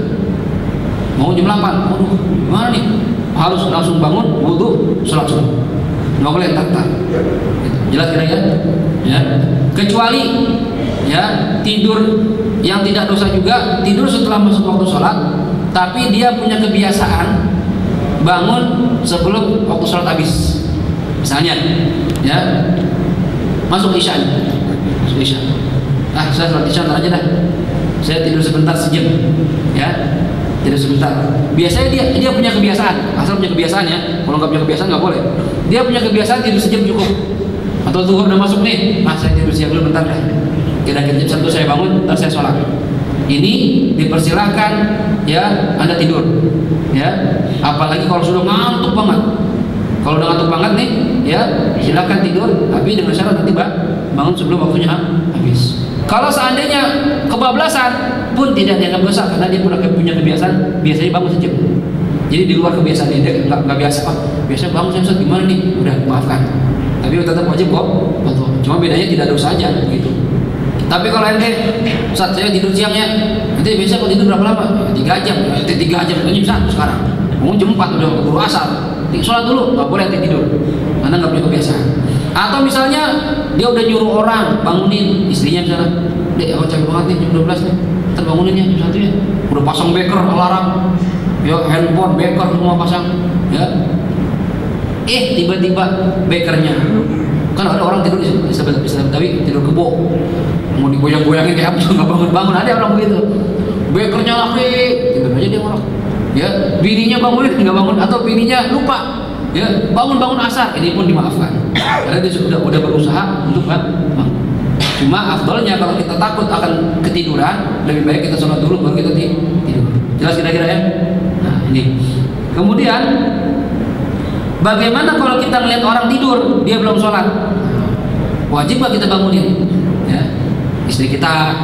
Mau jam 8, waduh, gimana nih? Harus langsung bangun, wudu, sholat subuh. Nggak boleh entar. Jelas kira-kira? Ya, kecuali ya tidur yang tidak dosa juga, tidur setelah masuk waktu sholat, tapi dia punya kebiasaan bangun sebelum waktu sholat habis. Misalnya, ya masuk isya, saya sholat isya ntar aja dah. Saya tidur sebentar sejam, ya tidur sebentar. Biasanya dia punya kebiasaan, asal punya kebiasaan ya. Kalau nggak punya kebiasaan nggak boleh. Dia punya kebiasaan tidur sejam cukup. Atau zuhur udah masuk nih, saya tidur siang dulu bentar dah. Kira-kira jam 1 saya bangun, ntar saya sholat. Ini dipersilahkan ya Anda tidur, ya. Apalagi kalau sudah ngantuk banget. Kalau udah ngantuk banget nih, ya silakan tidur, tapi dengan syarat nanti bangun sebelum waktunya habis. Kalau seandainya kebablasan pun tidak dianggap dosa karena dia punya kebiasaan biasanya bangun sejam. Jadi di luar kebiasaan dia nggak biasa. Biasa bangun jam 1 gimana nih? Udah maafkan. Tapi tetap wajib kok. Cuma bedanya tidak dosa aja gitu. Tapi kalau ente saat saya tidur siangnya, nanti biasa kalau tidur berapa lama? 3 jam. Ente 3 jam jam 1 sekarang. Bangun jam 4 udah keburu asar. Sholat dulu, nggak boleh ente tidur karena nggak punya kebiasaan. Atau misalnya dia udah nyuruh orang bangunin istrinya misalnya, dek aku capek banget nih jam 12 nih, ntar bangunin ya jam 1 ya. Udah pasang beker alarm, ya handphone beker semua pasang, ya. Tiba-tiba bekernya, kan ada orang tidur di Betawi tidur kebo, mau digoyang-goyangin kayak apa nggak bangun-bangun, ada orang begitu. Bekernya lagi, tiba aja dia ngorok. Ya, bininya bangunin nggak bangun, atau bininya lupa, ya bangun asar, ini pun dimaafkan karena dia sudah berusaha untuk bangun. Cuma afdolnya kalau kita takut akan ketiduran, lebih baik kita sholat dulu baru kita tidur. Jelas kira-kira ya? Nah ini. Kemudian bagaimana kalau kita melihat orang tidur dia belum sholat? Wajib nggak kita bangunin? Ya, istri kita,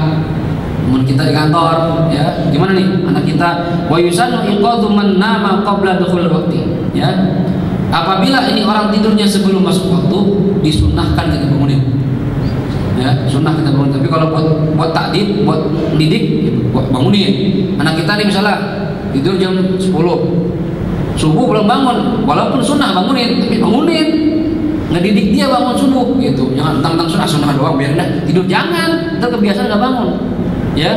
teman kita di kantor, ya gimana nih anak kita? Wa yusannu iqadhu man nama qabla dukhul waqti. Ya, apabila ini orang tidurnya sebelum masuk waktu, disunnahkan kita bangunin. Ya, sunnah kita bangunin. Tapi kalau buat takdib, buat didik, buat bangunin. Anak kita nih misalnya tidur jam 10, subuh belum bangun, walaupun sunnah bangunin, tapi bangunin. Ngedidik dia bangun subuh gitu. Jangan tentang sunnah doang biarin dah tidur, jangan. Ntar kebiasaan nggak bangun. Ya,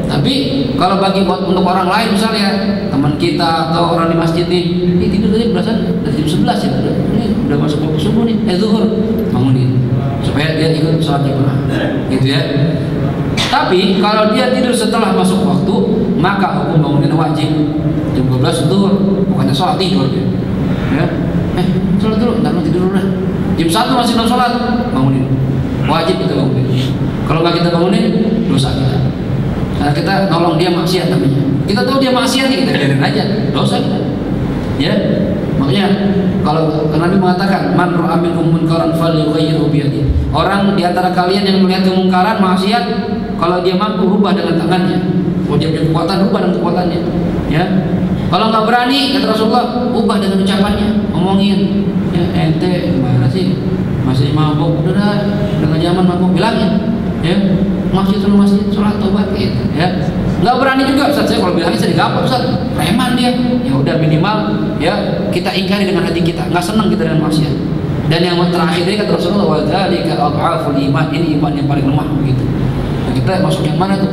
tapi kalau untuk orang lain misalnya teman kita atau orang di masjid nih, ini tidur tadi perasaan dari jam 11 ya, ini udah masuk waktu subuh nih, zuhur, bangunin supaya dia ikut sholat jamaah, gitu ya. Tapi kalau dia tidur setelah masuk waktu, maka hukum bangunin wajib. Jam 12 zuhur, bukannya sholat tidur dia. Ya, sholat dulu, ntar tidur dulu dah. Jam 1 masih belum sholat, bangunin. Wajib kita bangunin. Kalau nggak kita bangunin, dosa kita. Karena kita nolong dia maksiat namanya. Kita tahu dia maksiat, kita biarin aja, dosa kita. Ya, Makanya kalau Nabi mengatakan man ra'a minkum munkaran falyughayyirhu bi yadihi. Orang di antara kalian yang melihat kemungkaran, maksiat, kalau dia mampu rubah dengan tangannya. Kalau dia punya kekuatan, rubah dengan kekuatannya. Ya. Kalau nggak berani, kata Rasulullah, ubah dengan ucapannya, ngomongin. Ya, ente gimana sih? Masih mabuk, udah dengan zaman mabuk, bilangin. Ya, masjid sholat tobat gitu. Ya. Nggak berani juga, Ustaz, saya kalau bilangin saya digapok, Ustaz. Preman dia. Ya udah minimal ya kita ingkari dengan hati kita. Nggak senang kita dengan maksiat. Dan yang terakhir ini kata Rasulullah, wa dzalika adhaful iman, ini iman yang paling lemah begitu. Nah, kita masuk yang mana tuh?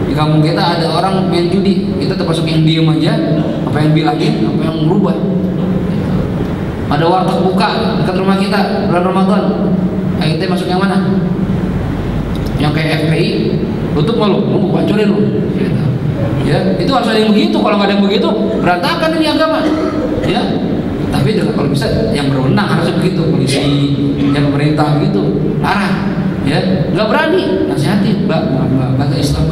Di kampung kita ada orang main judi, kita termasuk yang diem aja, apa yang bilangin, apa yang merubah. Ada warteg buka dekat rumah kita bulan Ramadan, kita masuk yang mana? Yang kayak FPI, tutup malu, mau hancurin lu. Ya, itu harus ada yang begitu. Kalau nggak ada yang begitu, berantakan ini agama. Ya, tapi kalau bisa yang berwenang harusnya begitu, polisi, yang pemerintah begitu, larang. Ya, nggak berani, nasihatin, mbak, bahasa Islam,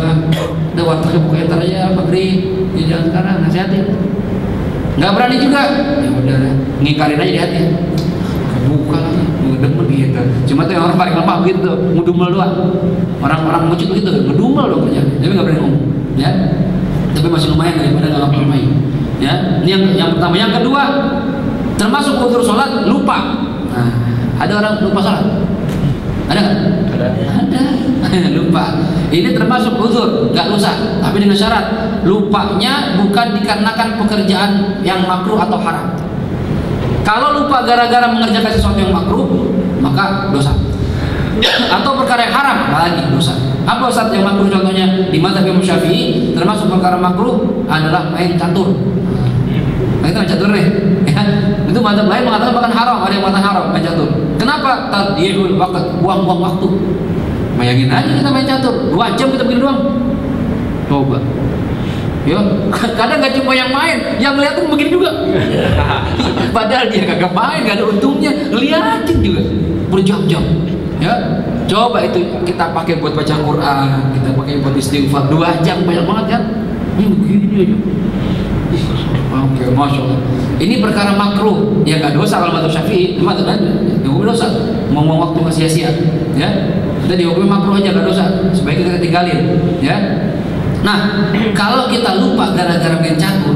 ada warteg buka entar aja, maghrib, di jalan sekarang, nasihatin. Nggak berani juga, ya udah, ngingkarin aja di hati. Buka lagi, demen gitu. Cuma tuh yang orang paling lemah gitu, ngedumel doang. Orang-orang mucit begitu, ngedumel doang kerja. Tapi nggak berani ngomong, ya. Tapi masih lumayan daripada nggak ngapa-ngapain. Ya, ini yang pertama. Yang kedua, termasuk udzur sholat, lupa. Nah, ada orang lupa sholat. Ada nggak? Ada. Lupa. Ini termasuk uzur, nggak dosa. Tapi dengan syarat lupanya bukan dikarenakan pekerjaan yang makruh atau haram. Kalau lupa gara-gara mengerjakan sesuatu yang makruh, maka dosa. Atau perkara yang haram, lagi dosa. Apa saat yang makruh contohnya? Di mazhab Imam Syafi'i termasuk perkara makruh adalah main catur. Nah, itu main catur nih. Ya. Itu mazhab lain mengatakan bahkan haram, ada yang mengatakan haram main catur. Kenapa? Tadiyul waqt, buang-buang waktu. Bayangin aja kita main catur 2 jam kita begini doang. Coba. Ya, kadang nggak cuma yang main, yang ngeliatin begini juga. Padahal dia kagak main, gak ada untungnya, ngeliatin juga berjam-jam. Ya, coba itu kita pakai buat baca Quran, kita pakai buat istighfar 2 jam, banyak banget kan? Ini begini aja. Oke, masya Allah. Ini perkara makruh, ya nggak dosa kalau mazhab Syafi'i, cuma itu kan, hukum dosa, ngomong waktu nggak sia-sia, ya. Kita dihukum makruh aja nggak dosa, sebaiknya kita tinggalin, ya. Nah, kalau kita lupa gara-gara main catur,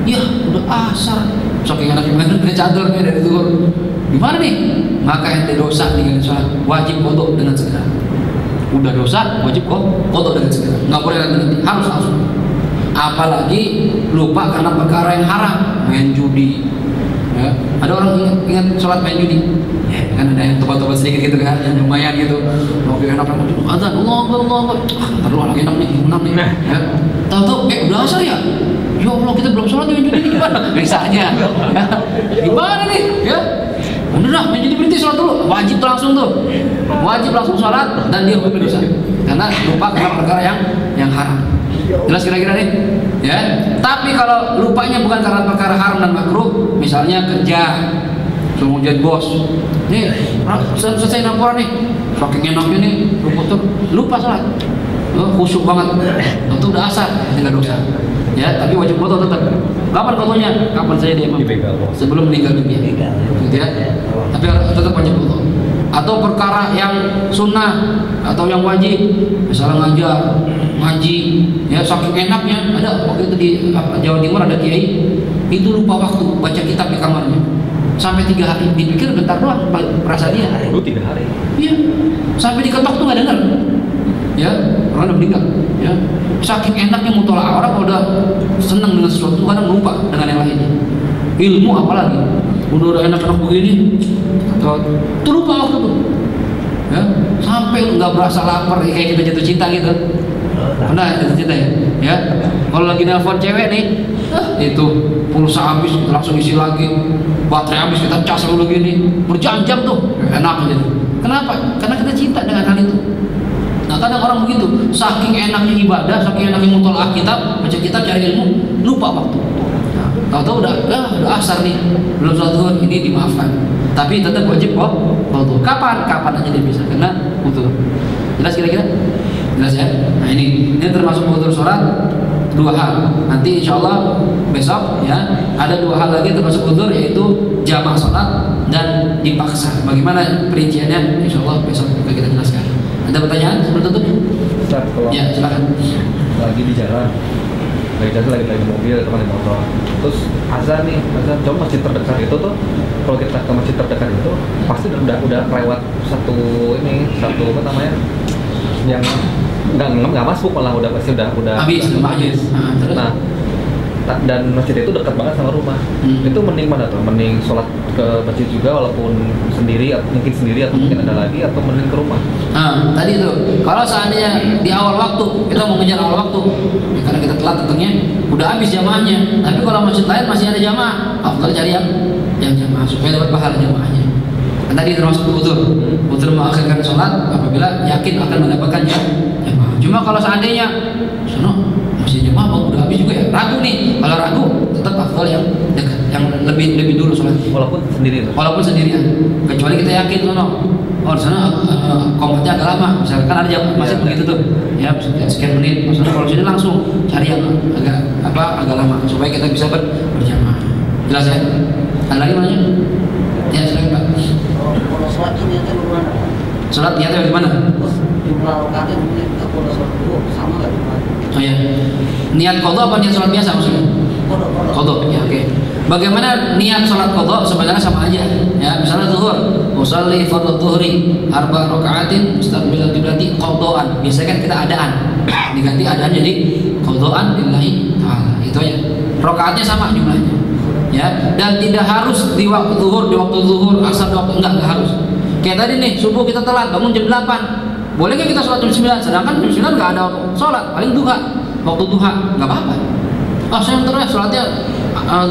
ya udah asar, saking anaknya main catur nih dari zuhur, gimana nih? Maka ente dosa dengan sholat, wajib qodho dengan segera. Udah dosa, wajib qodho dengan segera, nggak boleh nanti, harus langsung. Apalagi lupa karena perkara yang haram, main judi. Ya. Ada orang ingat sholat main judi, ya, kan ada yang tobat-tobat sedikit gitu kan, yang lumayan gitu. Oke, enak banget. Azan, Allah. Ntar lu lagi enak nih, menang nih. Ya. Tahu-tahu, udah asar ya? Ya Allah, kita belum sholat main judi nih, gimana? Misalnya, ya. Gimana nih? Ya. Udah, main judi berhenti sholat dulu. Wajib langsung tuh, wajib langsung sholat dan dia hukum dosa. Karena lupa karena perkara yang haram. Jelas kira-kira nih, ya. Tapi kalau lupanya bukan karena perkara haram dan makruh, misalnya kerja, semua jadi bos, nih selesai laporan nih, saking enaknya nih, lupa sholat, khusyuk banget, itu udah asar, tinggal dosa, ya. Tapi wajib qodho tetap. Kapan qodhonya? Kapan saya dia sebelum meninggal dunia, gitu ya. Tapi tetap wajib qodho. Atau perkara yang sunnah atau yang wajib, misalnya ngaji, ya saking enaknya. Ada waktu itu di Jawa Timur ada kiai itu lupa waktu baca kitab di kamarnya sampai 3 hari, dipikir bentar doang perasa dia. 3 hari. Iya, sampai diketok tuh nggak dengar. Ya, orang udah meninggal. Ya, saking enaknya mutolaah, orang udah senang dengan sesuatu kadang lupa dengan yang lainnya. Ilmu apalagi, udah enak-enak begini, tuh lupa waktu tuh. Ya, sampai nggak berasa lapar kayak kita jatuh cinta gitu. Pernah jatuh cinta ya? Ya, kalau lagi nelpon cewek nih, itu pulsa habis langsung isi lagi, baterai habis kita cas dulu gini, berjam-jam tuh, enak aja. Kenapa? Karena kita cinta dengan hal itu. Nah, kadang orang begitu, saking enaknya ibadah, saking enaknya mutolaah kitab, baca kitab, cari ilmu, lupa waktu. Tahu-tahu udah asar nih, belum sholat zuhur, ini dimaafkan. Tapi tetap wajib qodho. Kapan aja dia bisa, karena udzur. Jelas kira-kira? Jelas ya? Nah ini termasuk udzur sholat. dua hal. Nanti insya Allah besok ya ada dua hal lagi termasuk uzur, yaitu jamak sholat dan dipaksa. Bagaimana perinciannya? Insya Allah besok kita jelaskan. Ada pertanyaan sebelum tutup? Ustaz, kalau Ya silakan. lagi di jalan, lagi mobil atau di motor, terus azan coba masjid terdekat itu tuh, kalau kita ke masjid terdekat itu pasti udah lewat satu apa namanya, yang nggak masuk, malah udah pasti udah Habis. Terus? Nah, dan masjid itu dekat banget sama rumah. Itu mending mana tuh? Mending sholat ke masjid juga walaupun sendiri, mungkin sendiri atau mungkin ada lagi, atau mending ke rumah? Nah, tadi itu kalau seandainya di awal waktu kita mau ngejar awal waktu, ya karena kita telat datangnya udah habis jamaahnya. Tapi kalau masjid lain masih ada jamaah, afdal cari yang jamaah supaya dapat pahala jamaahnya. Kan tadi termasuk uzur mengakhirkan sholat apabila yakin akan mendapatkan jamaah. Cuma kalau seandainya masih jamaah udah habis juga ya, ragu nih. Kalau ragu tetap afdal yang dekat, yang lebih dulu sholat. Walaupun sendirian, kecuali kita yakin di sana komatnya agak lama, misalkan ada jam masih begitu tuh ya, sekian menit. Maksudnya kalau sini langsung cari yang agak lama supaya kita bisa berjamaah. Jelas ya? Ada lagi mana? Ya silakan Pak. Kalau sholat niatnya bagaimana? Sholat niatnya bagaimana? Jumlah rakaatnya mungkin kalau sholat dulu sama nggak jumlah? Oh ya, niat qadha apa niat sholat biasa maksudnya? Qadha, ya oke. Bagaimana niat sholat qadha? Sebenarnya sama aja. Ya, misalnya zuhur, usolli fardhu dhuhri arba rakaatin mustaqbilal qiblati qadhaan. Biasanya kan kita adaan, diganti adaan jadi qadhaan lillahi ta'ala. Itu aja. Rakaatnya sama jumlahnya. Ya, dan tidak harus di waktu zuhur, asar di waktu enggak harus. Kayak tadi nih, subuh kita telat, bangun jam 8. Boleh nggak kita sholat jam 9? Sedangkan jam 9 nggak ada sholat, paling duha, waktu duha, nggak apa-apa. Saya ntar sholatnya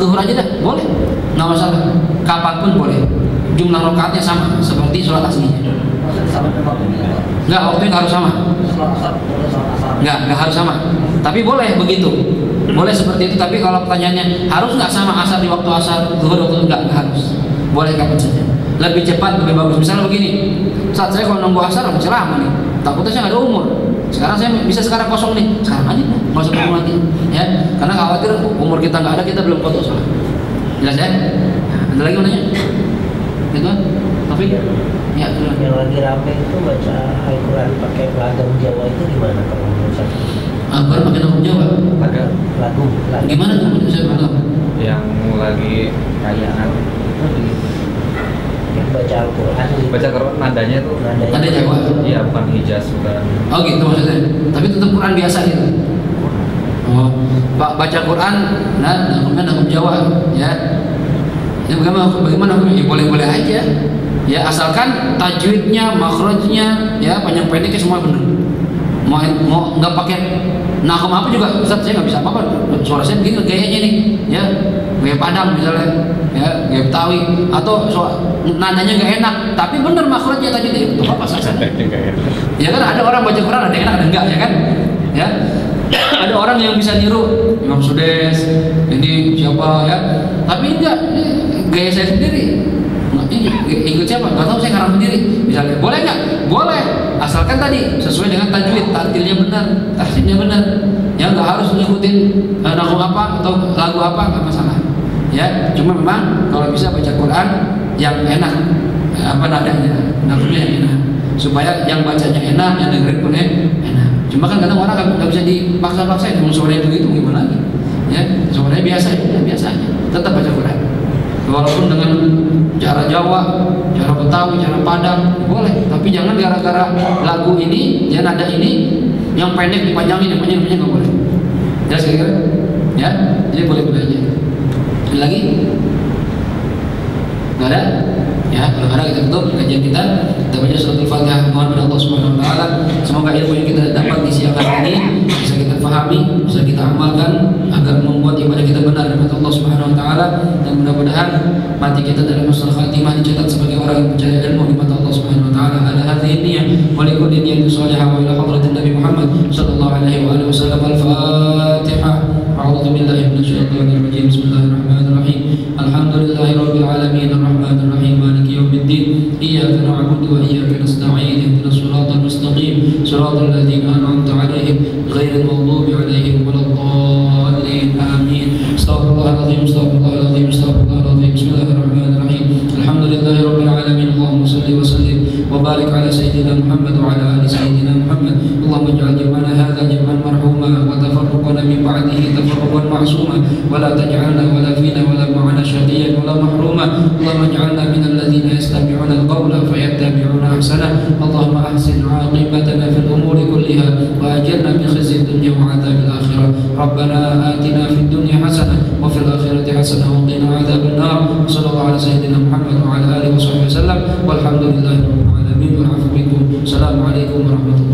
zuhur aja dah, boleh, nggak masalah. Kapanpun boleh. Jumlah rakaatnya sama seperti sholat aslinya. Maksudnya sama dengan waktunya? Nggak, waktunya nggak harus sama. Sholat asar, boleh sholat asar. Nggak harus sama. Tapi boleh begitu. Boleh seperti itu. Tapi kalau pertanyaannya harus nggak sama asar di waktu asar, zuhur waktu nggak harus. Boleh kapan saja. Lebih cepat, lebih bagus. Misalnya begini, saat saya kalau nunggu asar masih lama nih, takutnya saya nggak ada umur. Sekarang saya bisa sekarang kosong nih, sekarang aja nggak usah tunggu nanti, ya. Karena khawatir umur kita nggak ada, kita belum foto sholat. Jelas ya? Nah, ada lagi mana? Gitu? Tapi ya, Yang lagi rame itu baca Al-Quran pakai lagam Jawa itu gimana kalau menurut saya? Al-Quran pakai nama Jawa. Lagu. Gimana tuh? Saya belum tahu. Yang lagi kayaan Yang baca Al-Quran gitu. baca Quran nadanya tuh Ada Jawa. iya, bukan hijaz, bukan. Oh gitu maksudnya. Tapi tetap Quran biasa gitu. Oh, baca Quran, nah, nama Jawa, ya. Ya bagaimana hukumnya? Ya boleh-boleh aja. Ya asalkan tajwidnya, makhrajnya, ya panjang pendeknya semua benar. Mau nggak pakai nahum apa juga, Ustaz saya nggak bisa apa-apa. Suara saya begini gayanya nih, ya gaya Padang misalnya, ya gaya Betawi, atau nadanya nggak enak, tapi benar makhrajnya tajwidnya itu apa saja. Ya kan ada orang baca Quran ada enak ada enggak, ya kan? Ya. Ada orang yang bisa niru Imam Sudes, ini siapa ya? Tapi enggak, gaya saya sendiri. Ikut siapa? Gak tahu, saya ngarang sendiri. Misalnya, boleh nggak? Boleh, asalkan tadi sesuai dengan tajwid, tartilnya benar, tahsinnya benar. Ya nggak harus ngikutin nahwu apa atau lagu apa, nggak masalah. Ya, cuma memang kalau bisa baca Quran yang enak, apa nadanya, nahwunya yang enak, supaya yang bacanya enak, yang dengerin pun enak. Cuma kan kadang orang nggak bisa dipaksa-paksa, emang suaranya itu gimana lagi? Ya, suaranya biasa aja, tetap baca Quran. Walaupun dengan cara Jawa, cara Betawi, cara Padang boleh, tapi jangan gara-gara lagu ini, ya nada ini yang pendek dipanjangin, yang panjang nggak boleh. Jelas kira-kira? Ya, jadi boleh aja. Ada lagi? Nggak ada? Ya, kalau ada kita tutup kajian kita baca surat Al-Fatihah. Mohon kepada Allah Subhanahu wa taala semoga ilmu yang kita dapat di siang hari ini bisa kita pahami, bisa kita amalkan agar membuat ibadah kita benar di mata Allah Subhanahu wa taala, dan mudah-mudahan mati kita dalam husnul khatimah dicatat sebagai orang yang mencari ilmu di mata Allah Subhanahu wa taala. Ala hadhihi niyyah wa li kulli niyyatin shalihah wa ila hadratin Nabi Muhammad sallallahu alaihi wa alihi wasallam. Al-Fatihah. A'udzu billahi minasyaitonir rajim. Bismillahirrahmanirrahim. Alhamdulillahirabbil alamin arrahmanir rahim maliki yaumiddin. Iyyaka na'budu wa iyyaka nasta'in. Ihdinas siratal mustaqim. Siratal ladzina an'amta 'alaihim ghairil maghdubi 'alaihim waladdallin. اجعل جمعنا هذا جمعا مرحوما وتفرقنا من بعده تفرقا معصوما ولا تجعلنا ولا فينا ولا معنا شقيا ولا محروما اللهم اجعلنا من الذين يستمعون القول فيتبعون احسنه اللهم احسن عاقبتنا في الامور كلها واجرنا من خزي الدنيا وعذاب الاخره ربنا آتنا في الدنيا حسنه وفي الاخره حسنه وقنا عذاب النار صلى الله على سيدنا محمد وعلى اله وصحبه وسلم والحمد لله رب العالمين والعفو منكم السلام عليكم ورحمه الله